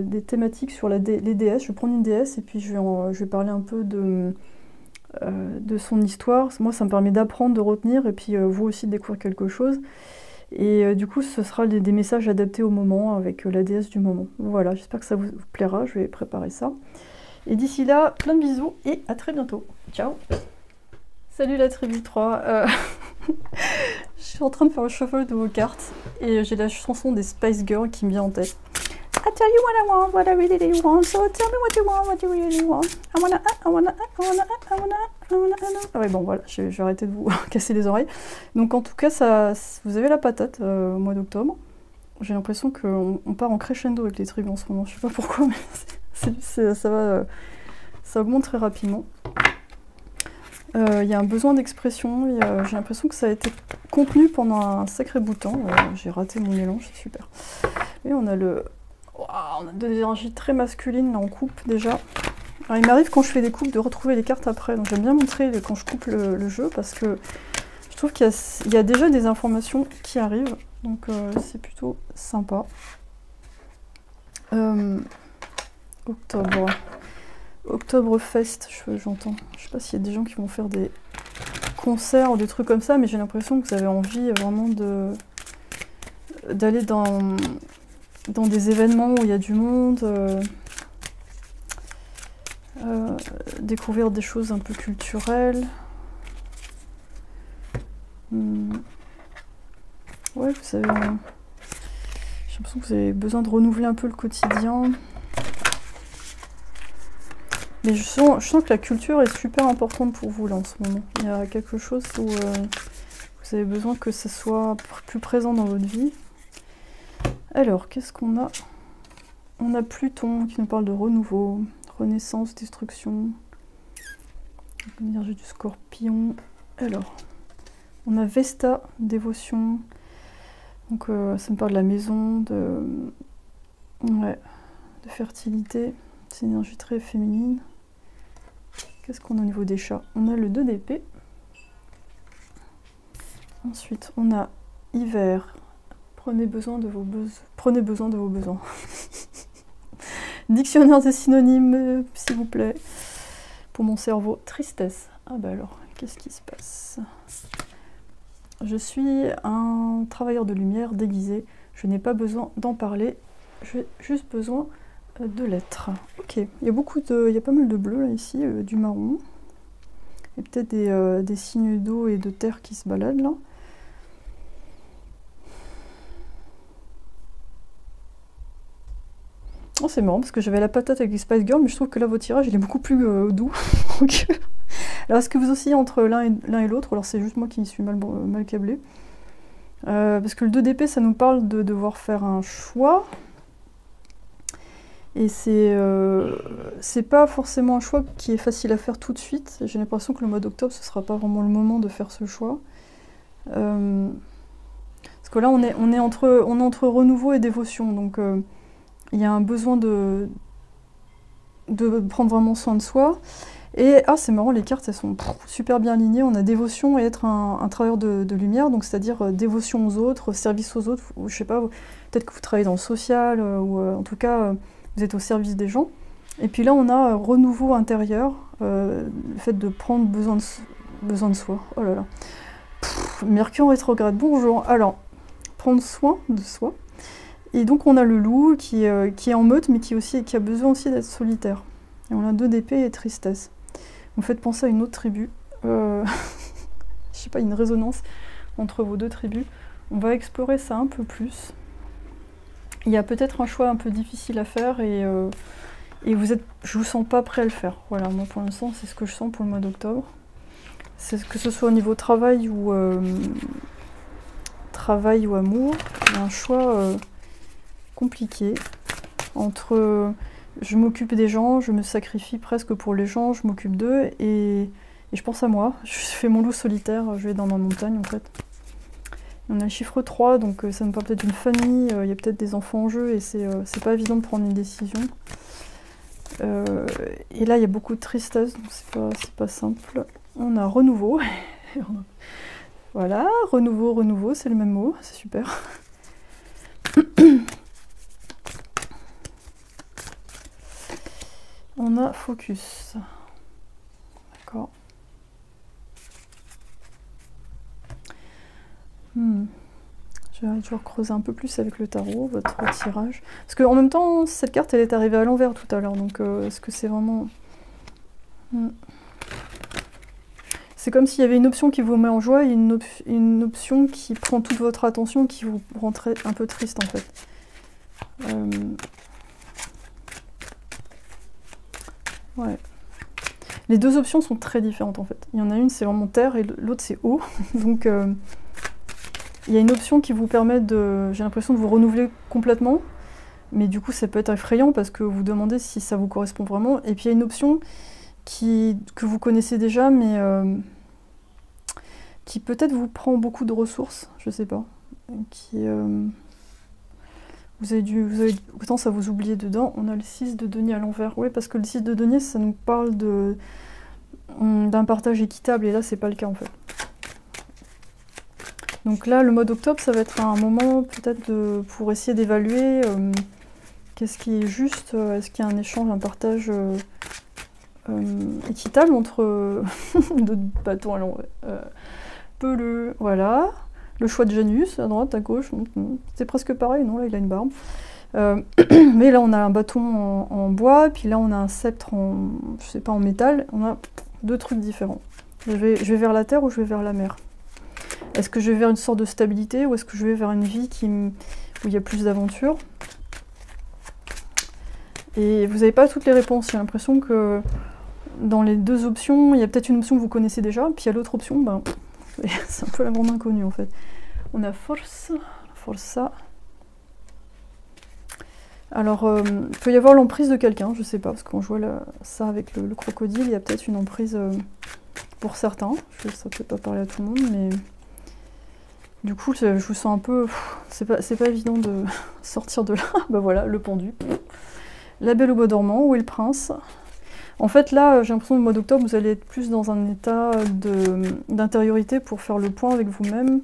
des thématiques sur les déesses. Je vais prendre une déesse et puis je vais parler un peu de son histoire. Moi, ça me permet d'apprendre, de retenir, et puis vous aussi de découvrir quelque chose. Et du coup, ce sera des messages adaptés au moment avec la déesse du moment. Voilà, j'espère que ça vous plaira, je vais préparer ça. Et d'ici là, plein de bisous et à très bientôt. Ciao. Salut la tribu 3. Je suis en train de faire le shuffle de vos cartes et j'ai la chanson des Spice Girls qui me vient en tête. I tell you what I want, what I really want, so tell me what you want, what you really want. I wanna. Ah ouais, bon voilà, je vais arrêter de vous casser les oreilles. Donc en tout cas, vous avez la patate au mois d'octobre. J'ai l'impression qu'on part en crescendo avec les tribus en ce moment. Je sais pas pourquoi, mais ça augmente très rapidement. Il y a un besoin d'expression, j'ai l'impression que ça a été contenu pendant un sacré bout de temps. J'ai raté mon mélange, c'est super. Et on a on a des énergies très masculines là, en coupe déjà. Alors, il m'arrive quand je fais des coupes de retrouver les cartes après, donc j'aime bien montrer quand je coupe le jeu parce que je trouve qu'il y a déjà des informations qui arrivent, donc c'est plutôt sympa. Octobre. Oktoberfest, j'entends. Je sais pas s'il y a des gens qui vont faire des concerts ou des trucs comme ça, mais j'ai l'impression que vous avez envie vraiment d'aller dans des événements où il y a du monde, découvrir des choses un peu culturelles. Ouais, vous avez... j'ai l'impression que vous avez besoin de renouveler un peu le quotidien. Mais je sens que la culture est super importante pour vous là en ce moment. Il y a quelque chose où vous avez besoin que ça soit plus présent dans votre vie. Alors, qu'est-ce qu'on a? On a Pluton qui nous parle de renouveau, renaissance, destruction. L'énergie du Scorpion. Alors, on a Vesta, dévotion. Donc ça me parle de la maison, de fertilité. C'est une énergie très féminine. Qu'est-ce qu'on a au niveau des chats? On a le 2 d'épée. Ensuite, on a hiver. Prenez besoin de vos besoins. Dictionnaire des synonymes, s'il vous plaît. Pour mon cerveau, tristesse. Ah bah alors, qu'est-ce qui se passe? Je suis un travailleur de lumière déguisé. Je n'ai pas besoin d'en parler. J'ai juste besoin de l'être. Ok, il y a pas mal de bleu là ici, du marron. Il y a peut-être des signes d'eau et de terre qui se baladent là. Oh, c'est marrant parce que j'avais la patate avec les Spice Girls, mais je trouve que là votre tirage il est beaucoup plus doux. Alors est-ce que vous oscillez entre l'un et l'autre? Alors c'est juste moi qui suis mal câblée. Parce que le 2 d'épée ça nous parle de devoir faire un choix. Et c'est pas forcément un choix qui est facile à faire tout de suite. J'ai l'impression que le mois d'octobre ce sera pas vraiment le moment de faire ce choix. Parce que là on est entre renouveau et dévotion, donc il y a un besoin de prendre vraiment soin de soi. Et c'est marrant, les cartes elles sont super bien alignées. On a dévotion et être un travailleur de lumière, donc c'est-à-dire dévotion aux autres, service aux autres. Je sais pas, peut-être que vous travaillez dans le social, ou en tout cas vous êtes au service des gens. Et puis là on a renouveau intérieur, le fait de prendre besoin de soi. Oh là là. Mercure en rétrograde, bonjour. Alors, prendre soin de soi. Et donc on a le loup qui est en meute, mais qui a besoin aussi d'être solitaire. Et on a 2 d'épée et tristesse. Vous me faites penser à une autre tribu. Je sais pas, une résonance entre vos 2 tribus. On va explorer ça un peu plus. Il y a peut-être un choix un peu difficile à faire et je vous sens pas prêt à le faire. Voilà, moi pour l'instant c'est ce que je sens pour le mois d'octobre. C'est que ce soit au niveau travail ou amour, il y a un choix compliqué entre je m'occupe des gens, je me sacrifie presque pour les gens, je m'occupe d'eux et je pense à moi. Je fais mon loup solitaire, je vais dans ma montagne en fait. On a le chiffre 3, donc ça me parle peut-être d'une famille, il y a peut-être des enfants en jeu et c'est pas évident de prendre une décision. Et là il y a beaucoup de tristesse, donc c'est pas simple. On a renouveau. Voilà, renouveau, c'est le même mot, c'est super. On a focus. D'accord. Je vais toujours creuser un peu plus avec le tarot, votre tirage. Parce qu'en même temps, cette carte, elle est arrivée à l'envers tout à l'heure. Donc, est-ce que c'est vraiment... C'est comme s'il y avait une option qui vous met en joie et une option qui prend toute votre attention, qui vous rend un peu triste, en fait. Ouais. Les 2 options sont très différentes, en fait. Il y en a une, c'est vraiment terre, et l'autre, c'est eau. Donc... il y a une option qui vous permet j'ai l'impression de vous renouveler complètement, mais du coup ça peut être effrayant parce que vous vous demandez si ça vous correspond vraiment. Et puis il y a une option que vous connaissez déjà, mais qui peut-être vous prend beaucoup de ressources, je sais pas. Vous avez tendance à vous oublier dedans. On a le 6 de denier à l'envers. Oui, parce que le 6 de denier, ça nous parle d'un partage équitable, et là c'est pas le cas en fait. Donc là, le mois d'octobre, ça va être un moment peut-être pour essayer d'évaluer qu'est-ce qui est juste, est-ce qu'il y a un échange, un partage équitable entre deux bâtons à l'envers. Peleu, voilà. Le choix de Janus, à droite, à gauche, c'est presque pareil, non? Là, il a une barbe. Mais là, on a un bâton en bois, puis là, on a un sceptre en, je sais pas, en métal. On a deux trucs différents. Je vais vers la terre ou je vais vers la mer? Est-ce que je vais vers une sorte de stabilité ou est-ce que je vais vers une vie où il y a plus d'aventure? Et vous n'avez pas toutes les réponses. J'ai l'impression que dans les deux options, il y a peut-être une option que vous connaissez déjà, puis il y a l'autre option, ben, c'est un peu la grande inconnue en fait. On a Forza. Alors, il peut y avoir l'emprise de quelqu'un, je sais pas, parce que quand je vois ça avec le crocodile, il y a peut-être une emprise pour certains. Ça peut pas parler à tout le monde, mais du coup, je vous sens un peu... C'est pas évident de sortir de là. Bah voilà, le pendu. La Belle au bois dormant, où est le prince? En fait, là, j'ai l'impression que le mois d'octobre, vous allez être plus dans un état d'intériorité pour faire le point avec vous-même.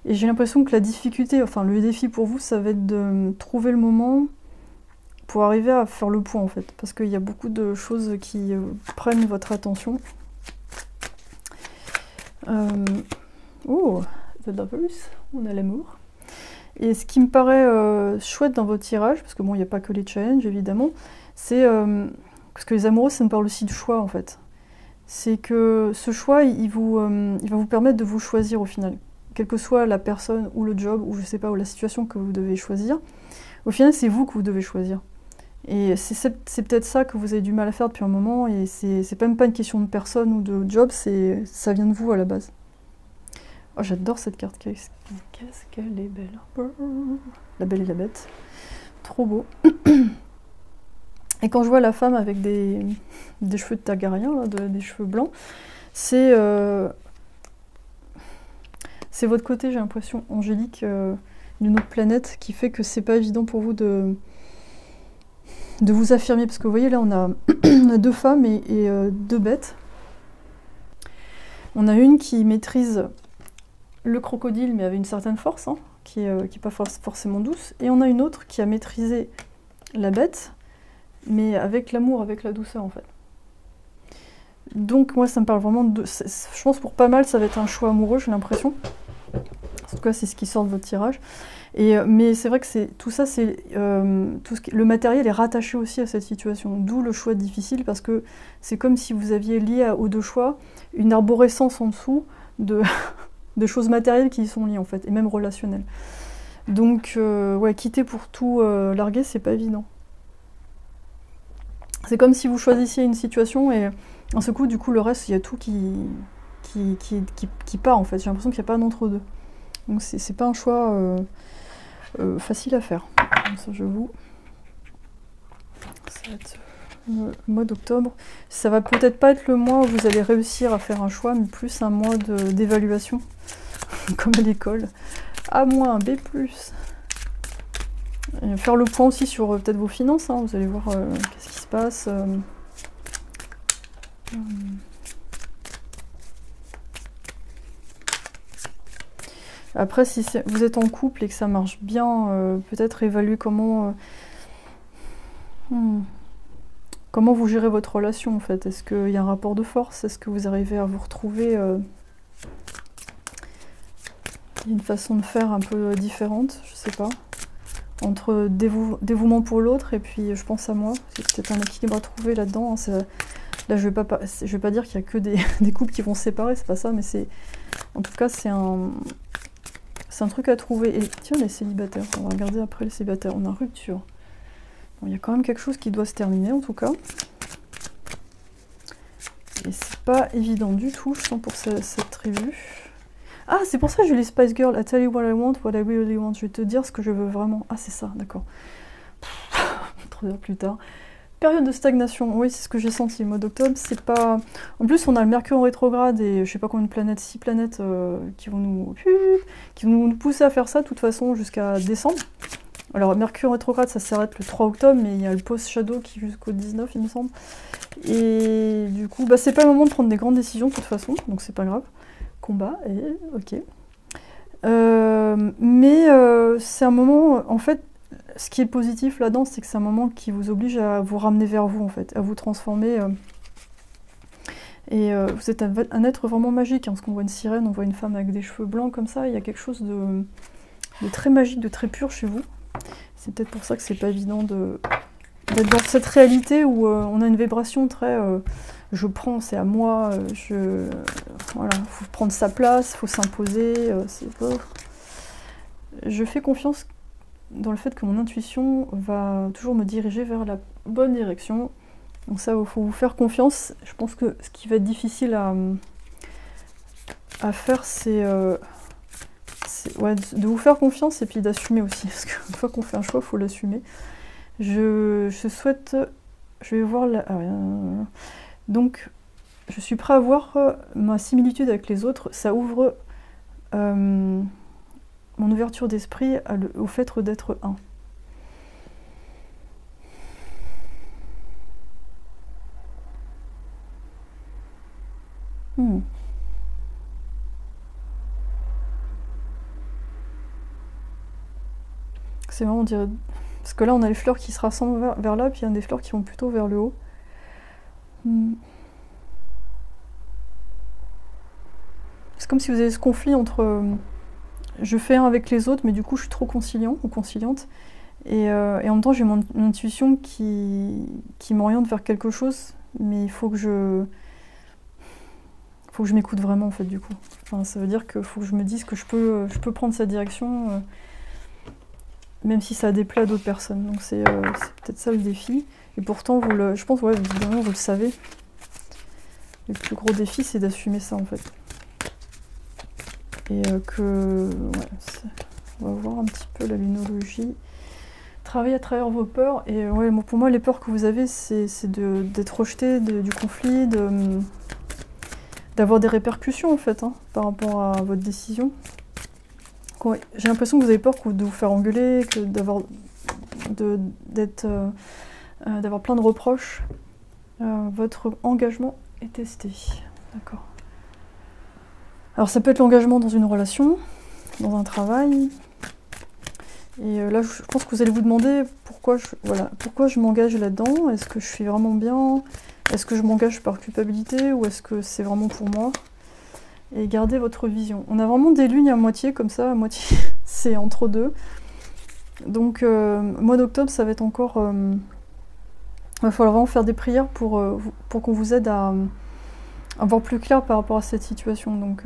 Et j'ai l'impression que la difficulté, enfin le défi pour vous, ça va être de trouver le moment pour arriver à faire le point en fait, parce qu'il y a beaucoup de choses qui prennent votre attention. Oh, The Lovers, on a l'amour. Et ce qui me paraît chouette dans votre tirage, parce que bon, il n'y a pas que les challenges évidemment, c'est parce que les amoureux, ça me parle aussi de choix en fait. C'est que ce choix, il va vous permettre de vous choisir au final. Quelle que soit la personne ou le job, ou je sais pas, ou la situation que vous devez choisir, au final, c'est vous que vous devez choisir. Et c'est peut-être ça que vous avez du mal à faire depuis un moment, et c'est même pas une question de personne ou de job, ça vient de vous à la base. Oh, j'adore cette carte, qu'est-ce qu'elle est belle. La Belle et la Bête. Trop beau. Et quand je vois la femme avec des cheveux de Targaryen, là, des cheveux blancs, c'est votre côté, j'ai l'impression, angélique, d'une autre planète, qui fait que c'est pas évident pour vous de vous affirmer. Parce que vous voyez, là, on a deux femmes et deux bêtes. On a une qui maîtrise le crocodile, mais avec une certaine force, hein, qui n'est pas forcément douce. Et on a une autre qui a maîtrisé la bête, mais avec l'amour, avec la douceur, en fait. Donc, moi, ça me parle vraiment de... Je pense pour pas mal, ça va être un choix amoureux, j'ai l'impression. En tout cas, c'est ce qui sort de votre tirage. Mais c'est vrai que tout ça, le matériel est rattaché aussi à cette situation. D'où le choix difficile, parce que c'est comme si vous aviez lié aux deux choix une arborescence en dessous de choses matérielles qui y sont liées, en fait, et même relationnelles. Donc, ouais, quitter pour tout larguer, c'est pas évident. C'est comme si vous choisissiez une situation et d'un seul coup, du coup, le reste, il y a tout qui part, en fait. J'ai l'impression qu'il n'y a pas d'entre-deux. Donc, c'est pas un choix facile à faire. Comme ça, ça va être le mois d'octobre. Ça va peut-être pas être le mois où vous allez réussir à faire un choix, mais plus un mois d'évaluation, comme à l'école. A-, B+. Et faire le point aussi sur peut-être vos finances, hein. Vous allez voir qu'est-ce qui se passe. Après, si vous êtes en couple et que ça marche bien, peut-être évaluer comment vous gérez votre relation en fait. Est-ce qu'il y a un rapport de force? Est-ce que vous arrivez à vous retrouver une façon de faire un peu différente, je sais pas, entre dévouement pour l'autre et puis je pense à moi. C'est peut-être un équilibre à trouver là-dedans, hein. Là, je vais pas dire qu'il y a que des couples qui vont se séparer, c'est pas ça, mais en tout cas, c'est un truc à trouver. Et tiens, les célibataires, on va regarder après les célibataires. On a rupture. Bon, il y a quand même quelque chose qui doit se terminer, en tout cas. Et c'est pas évident du tout, je sens, pour cette tribu. Ah, c'est pour ça que je lis Spice Girl. I tell you what I really want. Je vais te dire ce que je veux vraiment. Ah, c'est ça, d'accord. 3 heures plus tard. Période de stagnation, oui, c'est ce que j'ai senti. Le mois d'octobre, c'est pas... En plus, on a le Mercure en rétrograde et je sais pas combien de planètes, 6 planètes qui vont nous pousser à faire ça de toute façon jusqu'à décembre. Alors, Mercure en rétrograde, ça s'arrête le 3 octobre, mais il y a le post-shadow qui est jusqu'au 19, il me semble. Et du coup, c'est pas le moment de prendre des grandes décisions de toute façon, donc c'est pas grave. Combat, et ok. Mais c'est un moment, en fait, ce qui est positif là-dedans, c'est que c'est un moment qui vous oblige à vous ramener vers vous, en fait, à vous transformer. Vous êtes un être vraiment magique, hein, parce qu'on voit une sirène, on voit une femme avec des cheveux blancs comme ça, il y a quelque chose de très magique, de très pur chez vous. C'est peut-être pour ça que c'est pas évident d'être dans cette réalité où on a une vibration très je prends, c'est à moi, voilà, faut prendre sa place, faut s'imposer, je fais confiance dans le fait que mon intuition va toujours me diriger vers la bonne direction. Donc ça, il faut vous faire confiance. Je pense que ce qui va être difficile à faire, c'est ouais, de vous faire confiance et puis d'assumer aussi. Parce qu'une fois qu'on fait un choix, il faut l'assumer. Je souhaite... Je vais voir la... donc, je suis prêt à voir ma similitude avec les autres. Ça ouvre mon ouverture d'esprit au fait d'être un. C'est vraiment, on dirait... Parce que là, on a les fleurs qui se rassemblent vers là, puis il y a des fleurs qui vont plutôt vers le haut. C'est comme si vous avez ce conflit entre... je fais un avec les autres, mais du coup, je suis trop conciliant ou conciliante. Et en même temps, j'ai mon intuition qui m'oriente vers quelque chose, mais il faut que je m'écoute vraiment, en fait, du coup. Enfin, ça veut dire qu'il faut que je me dise que je peux prendre cette direction, même si ça déplaît à d'autres personnes. Donc c'est peut-être ça le défi. Et pourtant, je pense, ouais, évidemment, vous le savez. Le plus gros défi, c'est d'assumer ça, en fait. Et ouais, on va voir un petit peu la lunologie. Travailler à travers vos peurs. Et ouais, pour moi, les peurs que vous avez, c'est d'être rejeté, du conflit, d'avoir des répercussions, en fait, hein, par rapport à votre décision. Ouais, j'ai l'impression que vous avez peur de vous faire engueuler, d'avoir plein de reproches. Votre engagement est testé. D'accord. Alors ça peut être l'engagement dans une relation, dans un travail. Et là, je pense que vous allez vous demander pourquoi je m'engage là-dedans. Est-ce que je suis vraiment bien? Est-ce que je m'engage par culpabilité ou est-ce que c'est vraiment pour moi? Et gardez votre vision. On a vraiment des lunes à moitié, comme ça, à moitié, c'est entre deux. Donc, mois d'octobre, ça va être encore... il va falloir vraiment faire des prières pour qu'on vous aide à voir plus clair par rapport à cette situation. Donc,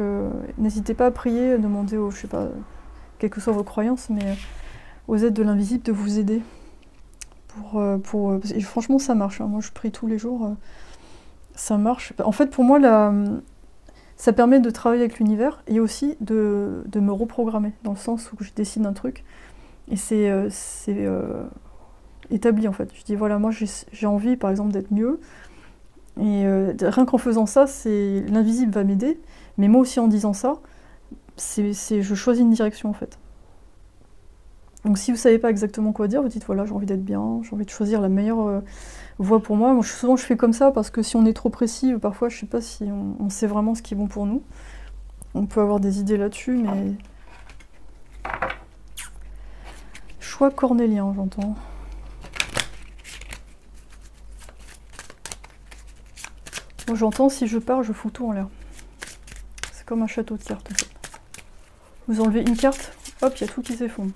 n'hésitez pas à prier, demander aux, je sais pas, quelles que soient vos croyances, mais aux aides de l'invisible de vous aider. Et franchement, ça marche. Hein. Moi, je prie tous les jours. Ça marche. En fait, pour moi, ça permet de travailler avec l'univers et aussi de me reprogrammer, dans le sens où je décide d'un truc et c'est établi en fait. Je dis voilà, moi j'ai envie par exemple d'être mieux et rien qu'en faisant ça, l'invisible va m'aider, mais moi aussi en disant ça, je choisis une direction en fait. Donc si vous savez pas exactement quoi dire, vous dites voilà, j'ai envie d'être bien, j'ai envie de choisir la meilleure voie pour moi. Souvent je fais comme ça parce que si on est trop précis, parfois je sais pas si on sait vraiment ce qui est bon pour nous. On peut avoir des idées là-dessus, mais... Choix cornélien, j'entends. Moi j'entends si je pars, je fous tout en l'air. C'est comme un château de cartes en fait. Vous enlevez une carte, hop, il y a tout qui s'effondre.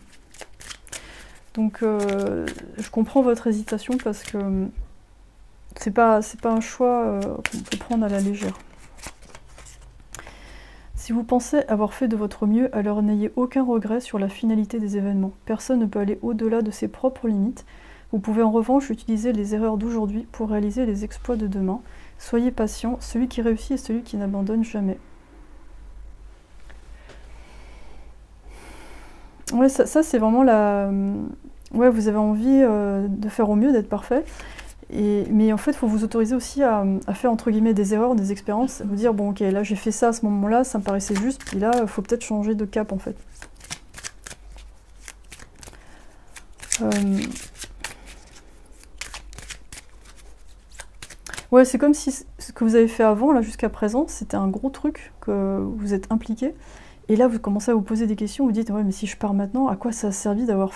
Donc je comprends votre hésitation parce que c'est pas un choix qu'on peut prendre à la légère. Si vous pensez avoir fait de votre mieux, alors n'ayez aucun regret sur la finalité des événements. Personne ne peut aller au-delà de ses propres limites. Vous pouvez en revanche utiliser les erreurs d'aujourd'hui pour réaliser les exploits de demain. Soyez patient, celui qui réussit est celui qui n'abandonne jamais. Ouais, ça c'est vraiment la... Ouais, vous avez envie de faire au mieux, d'être parfait. Mais en fait, il faut vous autoriser aussi à faire, entre guillemets, des erreurs, des expériences, vous dire, bon, ok, là, j'ai fait ça à ce moment-là, ça me paraissait juste, puis là, il faut peut-être changer de cap, en fait. Ouais, c'est comme si ce que vous avez fait avant, là, jusqu'à présent, c'était un gros truc, que vous êtes impliqué, Et là, vous commencez à vous poser des questions, vous dites, ouais, mais si je pars maintenant, à quoi ça a servi d'avoir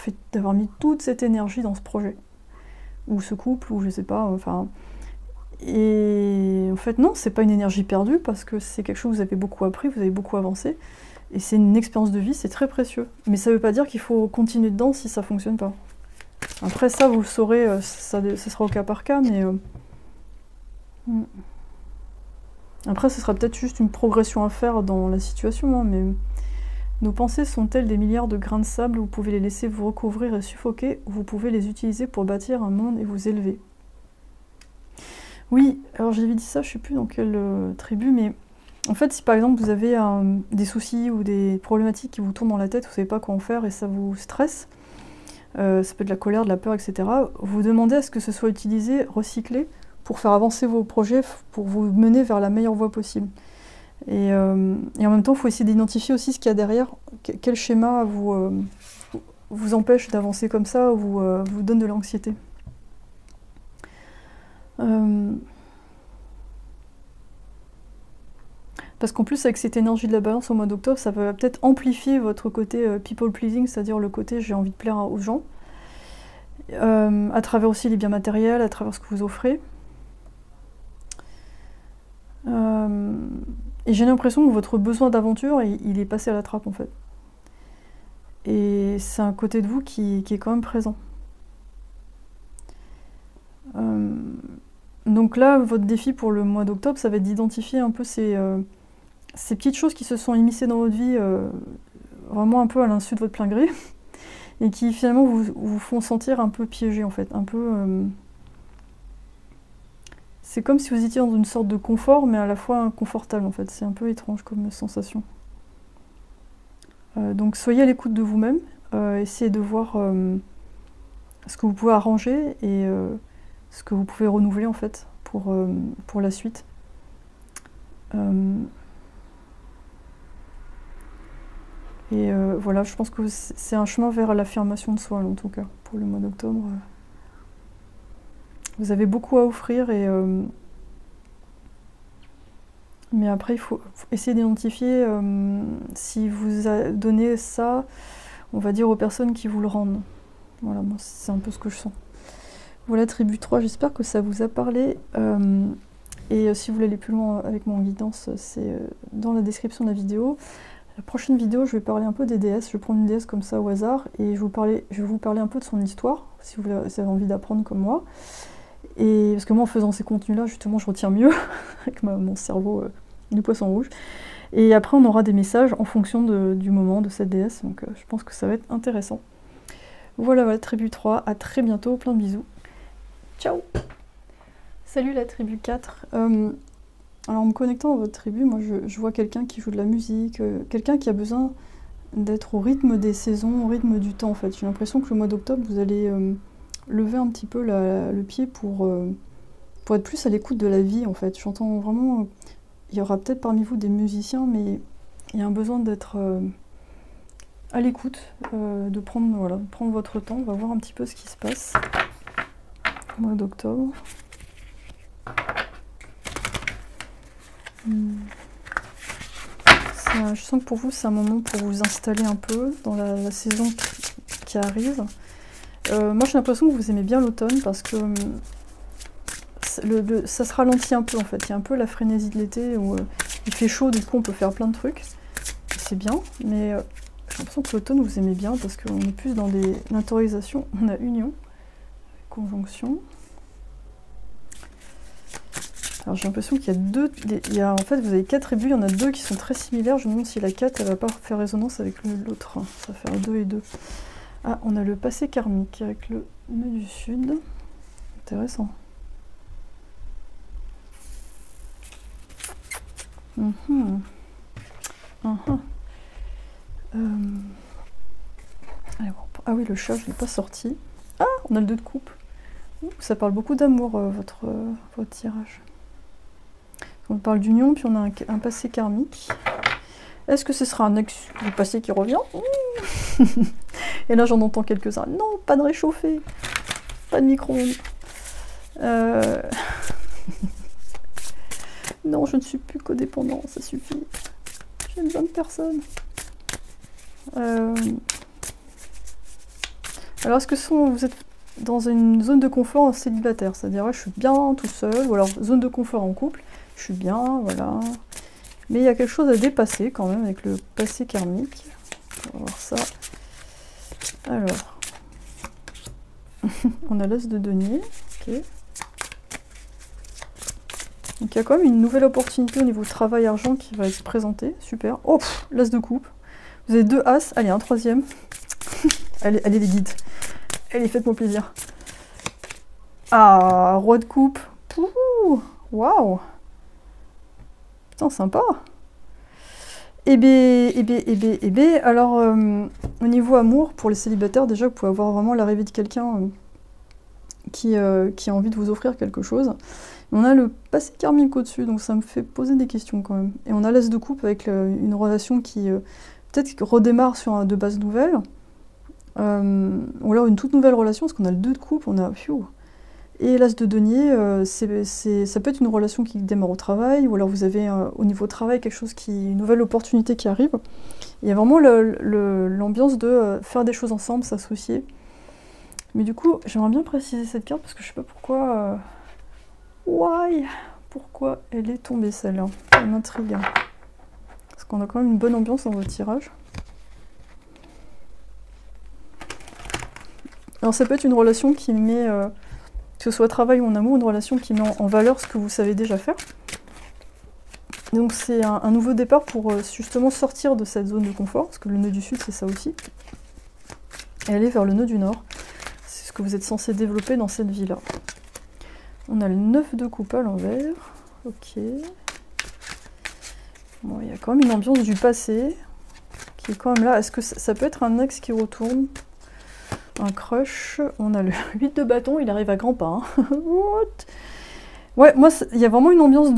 mis toute cette énergie dans ce projet? Ou ce couple, ou je sais pas, enfin... Et en fait, non, c'est pas une énergie perdue, parce que c'est quelque chose que vous avez beaucoup appris, vous avez beaucoup avancé, et c'est une expérience de vie, c'est très précieux. Mais ça veut pas dire qu'il faut continuer dedans si ça fonctionne pas. Après ça, vous le saurez, ça sera au cas par cas, mais... Après, ce sera peut-être juste une progression à faire dans la situation, hein, mais... Nos pensées sont-elles des milliards de grains de sable où vous pouvez les laisser vous recouvrir et suffoquer, ou vous pouvez les utiliser pour bâtir un monde et vous élever? Oui, alors j'avais dit ça, je sais plus dans quelle tribu, mais en fait, si par exemple vous avez des soucis ou des problématiques qui vous tournent dans la tête, vous savez pas quoi en faire et ça vous stresse, ça peut être de la colère, de la peur, etc., vous demandez à ce que ce soit utilisé, recyclé, pour faire avancer vos projets, pour vous mener vers la meilleure voie possible. Et en même temps, il faut essayer d'identifier aussi ce qu'il y a derrière, quel schéma vous empêche d'avancer comme ça, ou vous donne de l'anxiété. Parce qu'en plus, avec cette énergie de la balance au mois d'octobre, ça va peut-être amplifier votre côté people pleasing, c'est-à-dire le côté j'ai envie de plaire aux gens, à travers aussi les biens matériels, à travers ce que vous offrez. Et j'ai l'impression que votre besoin d'aventure, il est passé à la trappe en fait. Et c'est un côté de vous qui est quand même présent. Donc là, votre défi pour le mois d'octobre, ça va être d'identifier un peu ces petites choses qui se sont immiscées dans votre vie, vraiment un peu à l'insu de votre plein gré, et qui finalement vous font sentir un peu piégé en fait, un peu... C'est comme si vous étiez dans une sorte de confort, mais à la fois inconfortable en fait. C'est un peu étrange comme sensation. Donc soyez à l'écoute de vous-même, essayez de voir ce que vous pouvez arranger et ce que vous pouvez renouveler en fait pour la suite. Voilà, je pense que c'est un chemin vers l'affirmation de soi en tout cas, pour le mois d'octobre. Vous avez beaucoup à offrir, mais après il faut essayer d'identifier si vous donnez ça, on va dire, aux personnes qui vous le rendent. Voilà, moi c'est un peu ce que je sens. Voilà, tribu 3, j'espère que ça vous a parlé. Et si vous voulez aller plus loin avec mon guidance, c'est dans la description de la vidéo. La prochaine vidéo, je vais parler un peu des déesses. Je vais prendre une déesse comme ça au hasard et je vais vous parler un peu de son histoire, si vous avez envie d'apprendre comme moi. Et parce que moi, en faisant ces contenus-là, justement, je retiens mieux avec mon cerveau du poisson rouge. Et après, on aura des messages en fonction du moment de cette déesse. Donc, je pense que ça va être intéressant. Voilà, tribu 3. À très bientôt. Plein de bisous. Ciao! Salut la tribu 4. Alors, en me connectant à votre tribu, moi, je vois quelqu'un qui joue de la musique, quelqu'un qui a besoin d'être au rythme des saisons, au rythme du temps, en fait. J'ai l'impression que le mois d'octobre, vous allez... lever un petit peu le pied pour être plus à l'écoute de la vie en fait. J'entends vraiment, il y aura peut-être parmi vous des musiciens, mais il y a un besoin d'être à l'écoute, de prendre votre temps. On va voir un petit peu ce qui se passe au mois d'octobre. Je sens que pour vous c'est un moment pour vous installer un peu dans la saison qui arrive. Moi j'ai l'impression que vous aimez bien l'automne parce que ça se ralentit un peu en fait. Il y a un peu la frénésie de l'été où il fait chaud, du coup on peut faire plein de trucs. C'est bien, mais j'ai l'impression que l'automne vous aimez bien parce qu'on est plus dans des autorisations. On a union, conjonction. Alors j'ai l'impression qu'il y a deux... en fait vous avez 4 tribus, il y en a 2 qui sont très similaires. Je me demande si la 4 elle va pas faire résonance avec l'autre. Ça va faire 2 et 2. Ah, on a le passé karmique avec le nœud du sud. Intéressant. Allez, bon. Ah oui, le chat, je ne l'ai pas sorti. Ah, on a le 2 de coupe. Ça parle beaucoup d'amour, votre tirage. On parle d'union, puis on a un passé karmique. Est-ce que ce sera un ex du passé qui revient? Et là, j'en entends quelques-uns. Non, pas de réchauffer. Pas de micro-ondes. Non, je ne suis plus codépendant, ça suffit. J'ai besoin de personne. Alors, est-ce que vous êtes dans une zone de confort en célibataire? C'est-à-dire, ouais, je suis bien tout seul, ou alors zone de confort en couple, je suis bien, voilà. Mais il y a quelque chose à dépasser quand même avec le passé karmique. On va voir ça. Alors, on a l'as de denier, ok. Donc il y a quand même une nouvelle opportunité au niveau travail-argent qui va se présenter, super. Oh, l'as de coupe. Vous avez 2 as, allez, un troisième. Allez, les guides. Allez, faites-moi plaisir. Ah, roi de coupe. Waouh. Putain, sympa. Alors, au niveau amour, pour les célibataires, déjà, vous pouvez avoir vraiment l'arrivée de quelqu'un qui a envie de vous offrir quelque chose. On a le passé karmique au-dessus, donc ça me fait poser des questions quand même. Et on a l'as de coupe avec une relation qui peut-être redémarre sur de bases nouvelles. Ou alors une toute nouvelle relation, parce qu'on a le 2 de coupe, on a... Pfiou. Et l'as de denier, ça peut être une relation qui démarre au travail, ou alors vous avez au niveau travail quelque chose une nouvelle opportunité qui arrive. Il y a vraiment l'ambiance de faire des choses ensemble, s'associer. Mais du coup, j'aimerais bien préciser cette carte, parce que je sais pas pourquoi... Why? Pourquoi elle est tombée celle-là? Ça m'intrigue. Parce qu'on a quand même une bonne ambiance dans votre tirage. Alors ça peut être une relation qui met, que ce soit travail ou en amour, une relation qui met en valeur ce que vous savez déjà faire. Donc c'est un nouveau départ pour justement sortir de cette zone de confort, parce que le nœud du sud c'est ça aussi. Et aller vers le nœud du nord. C'est ce que vous êtes censé développer dans cette vie-là. On a le 9 de coupe à l'envers. Ok. Bon, il y a quand même une ambiance du passé qui est quand même là. Est-ce que ça peut être un ex qui retourne? Un crush. On a le 8 de bâton, il arrive à grands pas. Hein. What? Ouais, moi, il y a vraiment une ambiance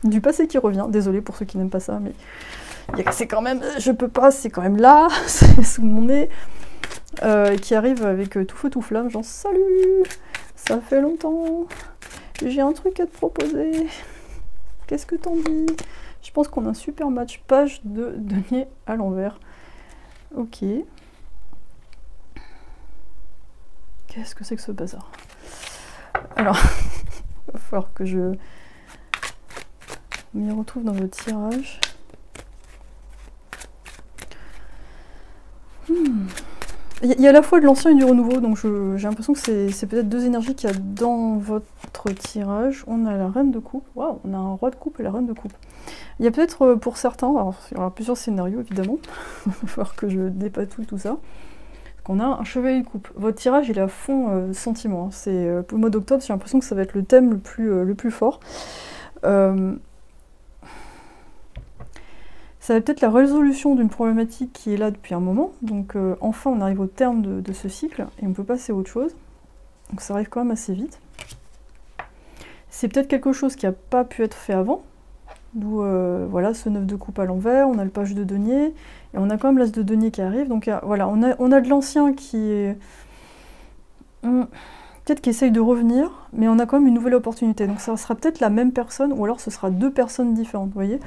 du passé qui revient. Désolée pour ceux qui n'aiment pas ça, mais c'est quand même... Je peux pas, c'est quand même là, c'est sous mon nez. Qui arrive avec tout feu tout flamme, genre « Salut! Ça fait longtemps, j'ai un truc à te proposer, qu'est-ce que t'en dis ?» Je pense qu'on a un super match, page de denier à l'envers. Ok. Qu'est-ce que c'est que ce bazar? Alors, il va falloir que je m'y retrouve dans le tirage. Il y a à la fois de l'ancien et du renouveau, donc j'ai l'impression que c'est peut-être 2 énergies qu'il y a dans votre tirage. On a la reine de coupe, waouh, on a un roi de coupe et la reine de coupe. Il y a peut-être pour certains, alors, il y aura plusieurs scénarios évidemment, il va falloir que je dépatouille tout ça. On a un chevalier de coupe. Votre tirage il est à fond sentiment. C'est pour le mois d'octobre, j'ai l'impression que ça va être le thème le plus fort. Ça va peut-être la résolution d'une problématique qui est là depuis un moment. Donc enfin on arrive au terme de ce cycle et on peut passer à autre chose. Donc ça arrive quand même assez vite. C'est peut-être quelque chose qui n'a pas pu être fait avant. D'où voilà ce 9 de coupe à l'envers, on a le page de denier, et on a quand même l'as de denier qui arrive. Donc voilà, on a de l'ancien qui est... peut-être qui essaye de revenir, mais on a quand même une nouvelle opportunité. Donc ça sera peut-être la même personne, ou alors ce sera 2 personnes différentes, vous voyez.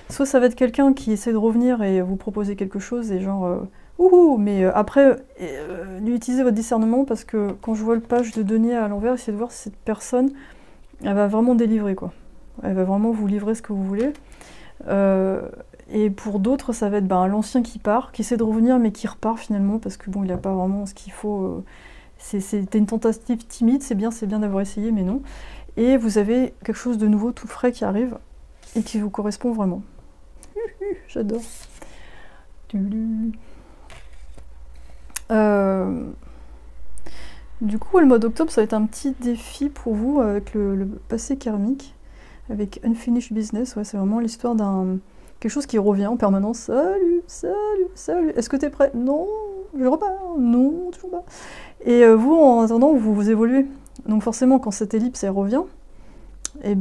Soit ça va être quelqu'un qui essaie de revenir et vous proposer quelque chose, et genre... ouhou, mais après, utilisez votre discernement, parce que quand je vois le page de denier à l'envers, essayez de voir si cette personne, elle va vraiment délivrer, quoi. Elle va vraiment vous livrer ce que vous voulez. Et pour d'autres, ça va être l'ancien qui part, qui essaie de revenir, mais qui repart finalement, parce que bon, il n'a pas vraiment ce qu'il faut. C'était une tentative timide, c'est bien d'avoir essayé, mais non. Et vous avez quelque chose de nouveau, tout frais qui arrive, et qui vous correspond vraiment. J'adore. Du coup, le mois d'octobre, ça va être un petit défi pour vous avec le passé karmique. Avec Unfinished Business, ouais, c'est vraiment l'histoire d'un... quelque chose qui revient en permanence. Salut, salut, salut. Est-ce que t'es prêt? Non, je repars. Non, toujours pas. Et vous, en attendant, vous évoluez. Donc forcément, quand cette ellipse, elle revient, et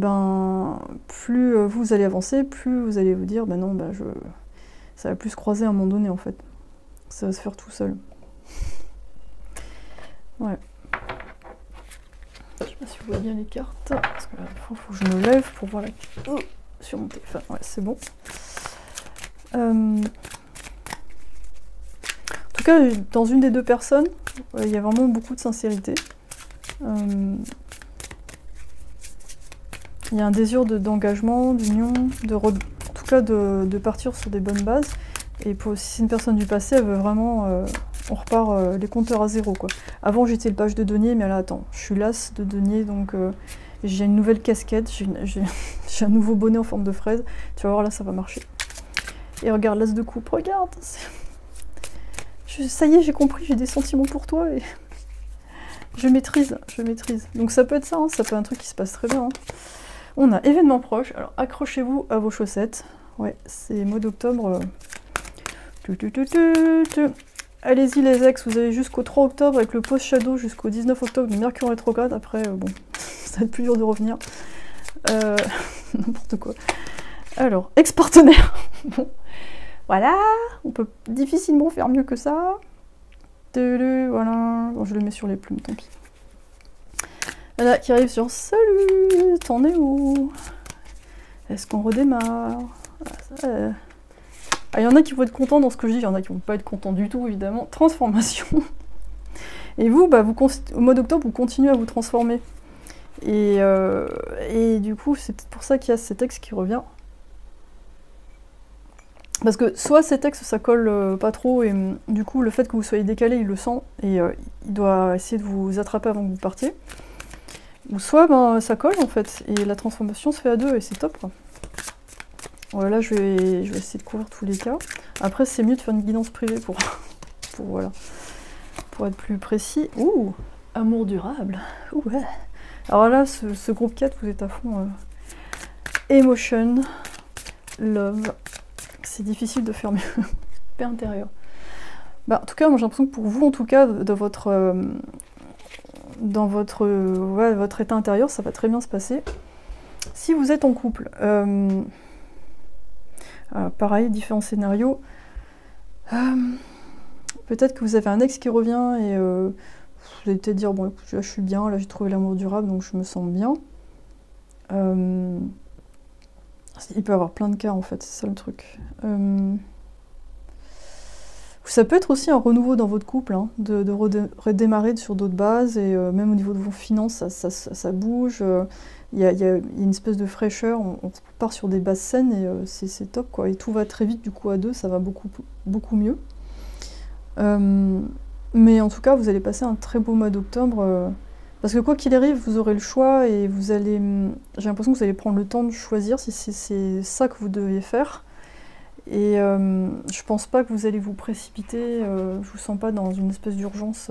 plus vous allez avancer, plus vous allez vous dire, non, ça va plus se croiser à un moment donné, en fait. Ça va se faire tout seul. Ouais. Je sais pas si vous voyez bien les cartes, parce que là, il faut que je me lève pour voir sur mon téléphone. Ouais, c'est bon. tout cas, dans une des deux personnes, il y a vraiment beaucoup de sincérité. Il y a un désir d'engagement, d'union, en tout cas de partir sur des bonnes bases. Et si c'est une personne du passé, elle veut vraiment... on repart les compteurs à zéro, quoi. Avant, j'étais le page de denier, mais là, attends, je suis lasse de denier, donc j'ai une nouvelle casquette, j'ai un nouveau bonnet en forme de fraise. Tu vas voir, là, ça va marcher. Et regarde, l'as de coupe, regarde. Ça y est, j'ai compris, j'ai des sentiments pour toi et je maîtrise, je maîtrise. Donc ça peut être ça, hein, ça peut être un truc qui se passe très bien. Hein. On a événement proche, alors accrochez-vous à vos chaussettes. Ouais, c'est mois d'octobre. Allez-y les ex, vous avez jusqu'au 3 octobre avec le post-shadow jusqu'au 19 octobre du Mercure rétrograde. Après, bon, ça va être plus dur de revenir. N'importe quoi. Alors, ex-partenaire. Bon. Voilà, on peut difficilement faire mieux que ça. Voilà, bon, je le mets sur les plumes, tant pis. Voilà, qui arrive sur salut, t'en es où? Est-ce qu'on redémarre? Il y en a qui vont être contents dans ce que je dis, il y en a qui vont pas être contents du tout, évidemment. Transformation. Et vous, bah, au mois d'octobre, vous continuez à vous transformer. Et du coup, c'est peut-être pour ça qu'il y a cet texte qui revient. Parce que soit ces textes ça colle pas trop et du coup le fait que vous soyez décalé il le sent et il doit essayer de vous attraper avant que vous partiez. Ou soit ben, ça colle en fait et la transformation se fait à deux et c'est top quoi. Voilà, je vais essayer de couvrir tous les cas. Après c'est mieux de faire une guidance privée pour être plus précis. Ouh, amour durable. Ouais. Alors là ce groupe 4 vous êtes à fond emotion, love. C'est difficile de faire mieux. Paix intérieure. Bah, en tout cas, moi j'ai l'impression que pour vous, en tout cas, dans votre état intérieur, ça va très bien se passer. Si vous êtes en couple, pareil, différents scénarios. Peut-être que vous avez un ex qui revient et vous allez peut-être dire, bon écoute, là je suis bien, là j'ai trouvé l'amour durable, donc je me sens bien. Il peut y avoir plein de cas en fait, c'est ça le truc. Ça peut être aussi un renouveau dans votre couple, hein, de redémarrer sur d'autres bases, et même au niveau de vos finances, ça bouge. Il y a une espèce de fraîcheur, on part sur des bases saines, et c'est top, quoi. Et tout va très vite, du coup, à deux, ça va beaucoup mieux. Mais en tout cas, vous allez passer un très beau mois d'octobre. Parce que quoi qu'il arrive, vous aurez le choix et vous allez... J'ai l'impression que vous allez prendre le temps de choisir si c'est ça que vous deviez faire. Et je pense pas que vous allez vous précipiter, je vous sens pas dans une espèce d'urgence.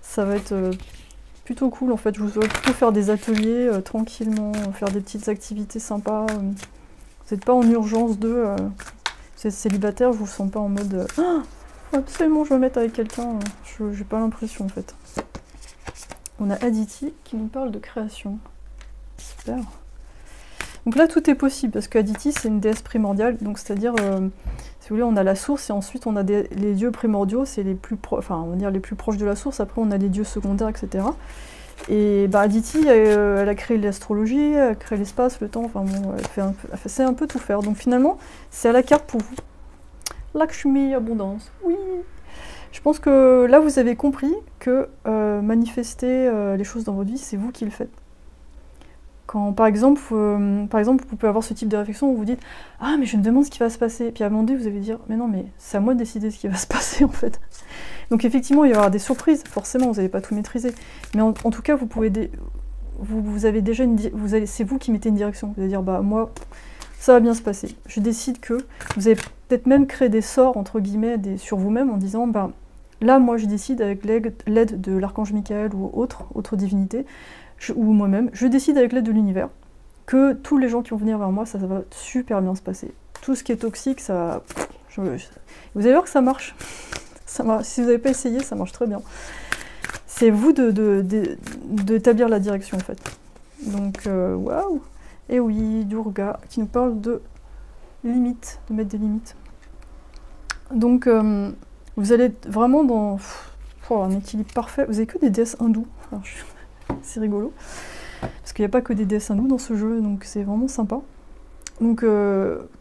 Ça va être plutôt cool en fait, je vous aurais plutôt faire des ateliers tranquillement, faire des petites activités sympas. Vous n'êtes pas en urgence de... vous êtes célibataire, je vous sens pas en mode... absolument je veux me mettre avec quelqu'un, j'ai pas l'impression en fait. On a Aditi qui nous parle de création. Super. Donc là, tout est possible, parce qu'Aditi, c'est une déesse primordiale, donc c'est-à-dire, si vous voulez, on a la source, et ensuite on a les dieux primordiaux, c'est les plus on va dire les plus proches de la source, après on a les dieux secondaires, etc. Et bah, Aditi, elle a créé l'astrologie, elle a créé l'espace, le temps, enfin bon, elle sait un peu tout faire. Donc finalement, c'est à la carte pour vous. Lakshmi, abondance, oui. Je pense que là, vous avez compris que manifester les choses dans votre vie, c'est vous qui le faites. Quand, par exemple, vous pouvez avoir ce type de réflexion où vous dites « Ah, mais je me demande ce qui va se passer ». Puis à un moment donné, vous allez dire « Mais non, mais c'est à moi de décider ce qui va se passer, en fait ». Donc effectivement, il y aura des surprises, forcément, vous n'allez pas tout maîtriser. Mais en tout cas, vous avez déjà c'est vous qui mettez une direction. Vous allez dire « Bah, moi, ça va bien se passer. Je décide que… » Vous avez peut-être même créé des sorts, entre guillemets, sur vous-même en disant « Bah, là, moi, je décide avec l'aide de l'archange Michael ou autre divinité, ou moi-même, je décide avec l'aide de l'univers que tous les gens qui vont venir vers moi, ça va super bien se passer. Tout ce qui est toxique, ça... Vous allez voir que ça marche. Si vous n'avez pas essayé, ça marche très bien. C'est vous d'établir la direction, en fait. Donc, waouh. Et oui, Durga, qui nous parle de limites, de mettre des limites. Donc, vous allez être vraiment dans un équilibre parfait. Vous n'avez que des déesses hindoues. C'est rigolo. Parce qu'il n'y a pas que des déesses hindoues dans ce jeu, donc c'est vraiment sympa. Donc,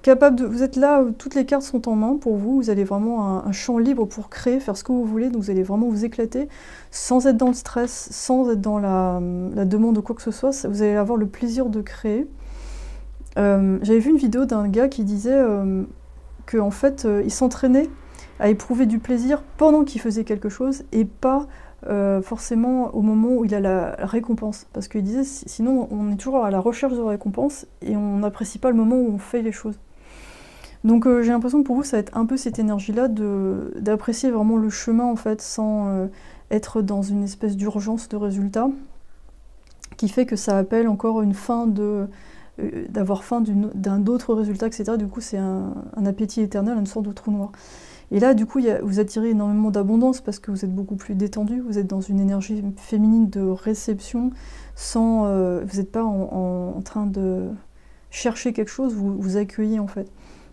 capable de, vous êtes là, toutes les cartes sont en main pour vous, vous avez vraiment un champ libre pour créer, faire ce que vous voulez, donc vous allez vraiment vous éclater, sans être dans le stress, sans être dans la demande de quoi que ce soit, vous allez avoir le plaisir de créer. J'avais vu une vidéo d'un gars qui disait qu'en fait, il s'entraînait à éprouver du plaisir pendant qu'il faisait quelque chose, et pas forcément au moment où il a la récompense. Parce qu'il disait, sinon on est toujours à la recherche de la récompense et on n'apprécie pas le moment où on fait les choses. Donc j'ai l'impression que pour vous ça va être un peu cette énergie-là d'apprécier vraiment le chemin en fait, sans être dans une espèce d'urgence de résultat, qui fait que ça appelle encore une fin d'avoir faim d'un autre résultat, etc. Du coup c'est un appétit éternel, une sorte de trou noir. Et là, du coup, vous attirez énormément d'abondance parce que vous êtes beaucoup plus détendu, vous êtes dans une énergie féminine de réception, vous n'êtes pas en train de chercher quelque chose, vous accueillez en fait.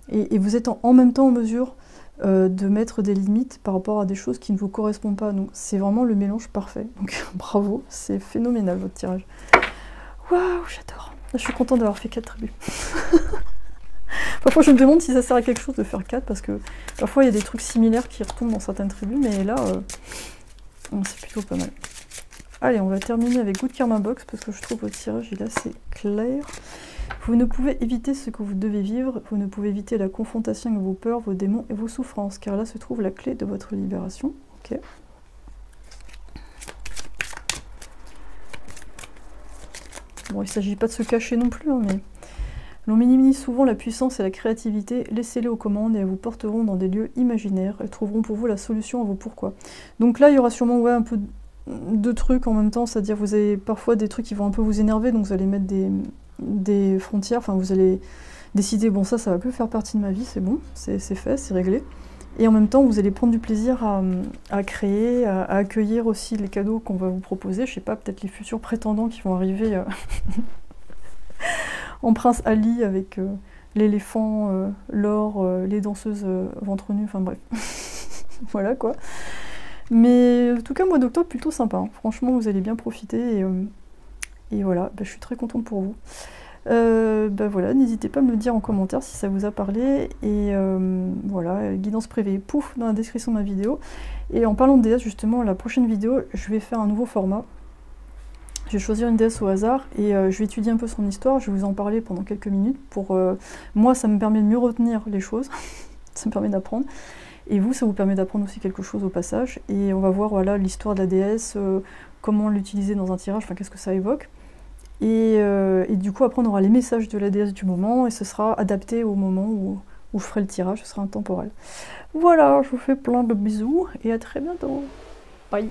Et vous êtes en même temps en mesure de mettre des limites par rapport à des choses qui ne vous correspondent pas. Donc c'est vraiment le mélange parfait. Donc bravo, c'est phénoménal votre tirage. Waouh, j'adore. Je suis contente d'avoir fait 4 tribus. Parfois je me demande si ça sert à quelque chose de faire 4, parce que parfois il y a des trucs similaires qui retombent dans certaines tribus, mais là, c'est plutôt pas mal. Allez, on va terminer avec Good Karma Box, parce que je trouve votre tirage il est assez clair. Vous ne pouvez éviter ce que vous devez vivre, vous ne pouvez éviter la confrontation avec vos peurs, vos démons et vos souffrances, car là se trouve la clé de votre libération. Ok. Bon, il ne s'agit pas de se cacher non plus, hein, mais... L'on minimise souvent la puissance et la créativité, laissez-les aux commandes et elles vous porteront dans des lieux imaginaires. Elles trouveront pour vous la solution à vos pourquoi. Donc là, il y aura sûrement un peu de trucs en même temps, c'est-à-dire vous avez parfois des trucs qui vont un peu vous énerver, donc vous allez mettre des frontières, enfin vous allez décider, bon ça va plus faire partie de ma vie, c'est bon, c'est fait, c'est réglé. Et en même temps, vous allez prendre du plaisir à créer, à accueillir aussi les cadeaux qu'on va vous proposer, je sais pas, peut-être les futurs prétendants qui vont arriver... en Prince Ali avec l'éléphant, l'or, les danseuses ventre nu, enfin bref. Voilà quoi. Mais en tout cas, mois d'octobre, plutôt sympa. Hein. Franchement, vous allez bien profiter et voilà, je suis très contente pour vous. Voilà, n'hésitez pas à me le dire en commentaire si ça vous a parlé. Et voilà, guidance privée, pouf, dans la description de ma vidéo. Et en parlant de déesse, justement, la prochaine vidéo, je vais faire un nouveau format. Je vais choisir une déesse au hasard et je vais étudier un peu son histoire, je vais vous en parler pendant quelques minutes. Moi, ça me permet de mieux retenir les choses, ça me permet d'apprendre. Et vous, ça vous permet d'apprendre aussi quelque chose au passage. Et on va voir voilà, l'histoire de la déesse, comment l'utiliser dans un tirage, enfin qu'est-ce que ça évoque. Et du coup, après, on aura les messages de la déesse du moment et ce sera adapté au moment où je ferai le tirage, ce sera intemporel. Voilà, je vous fais plein de bisous et à très bientôt. Bye.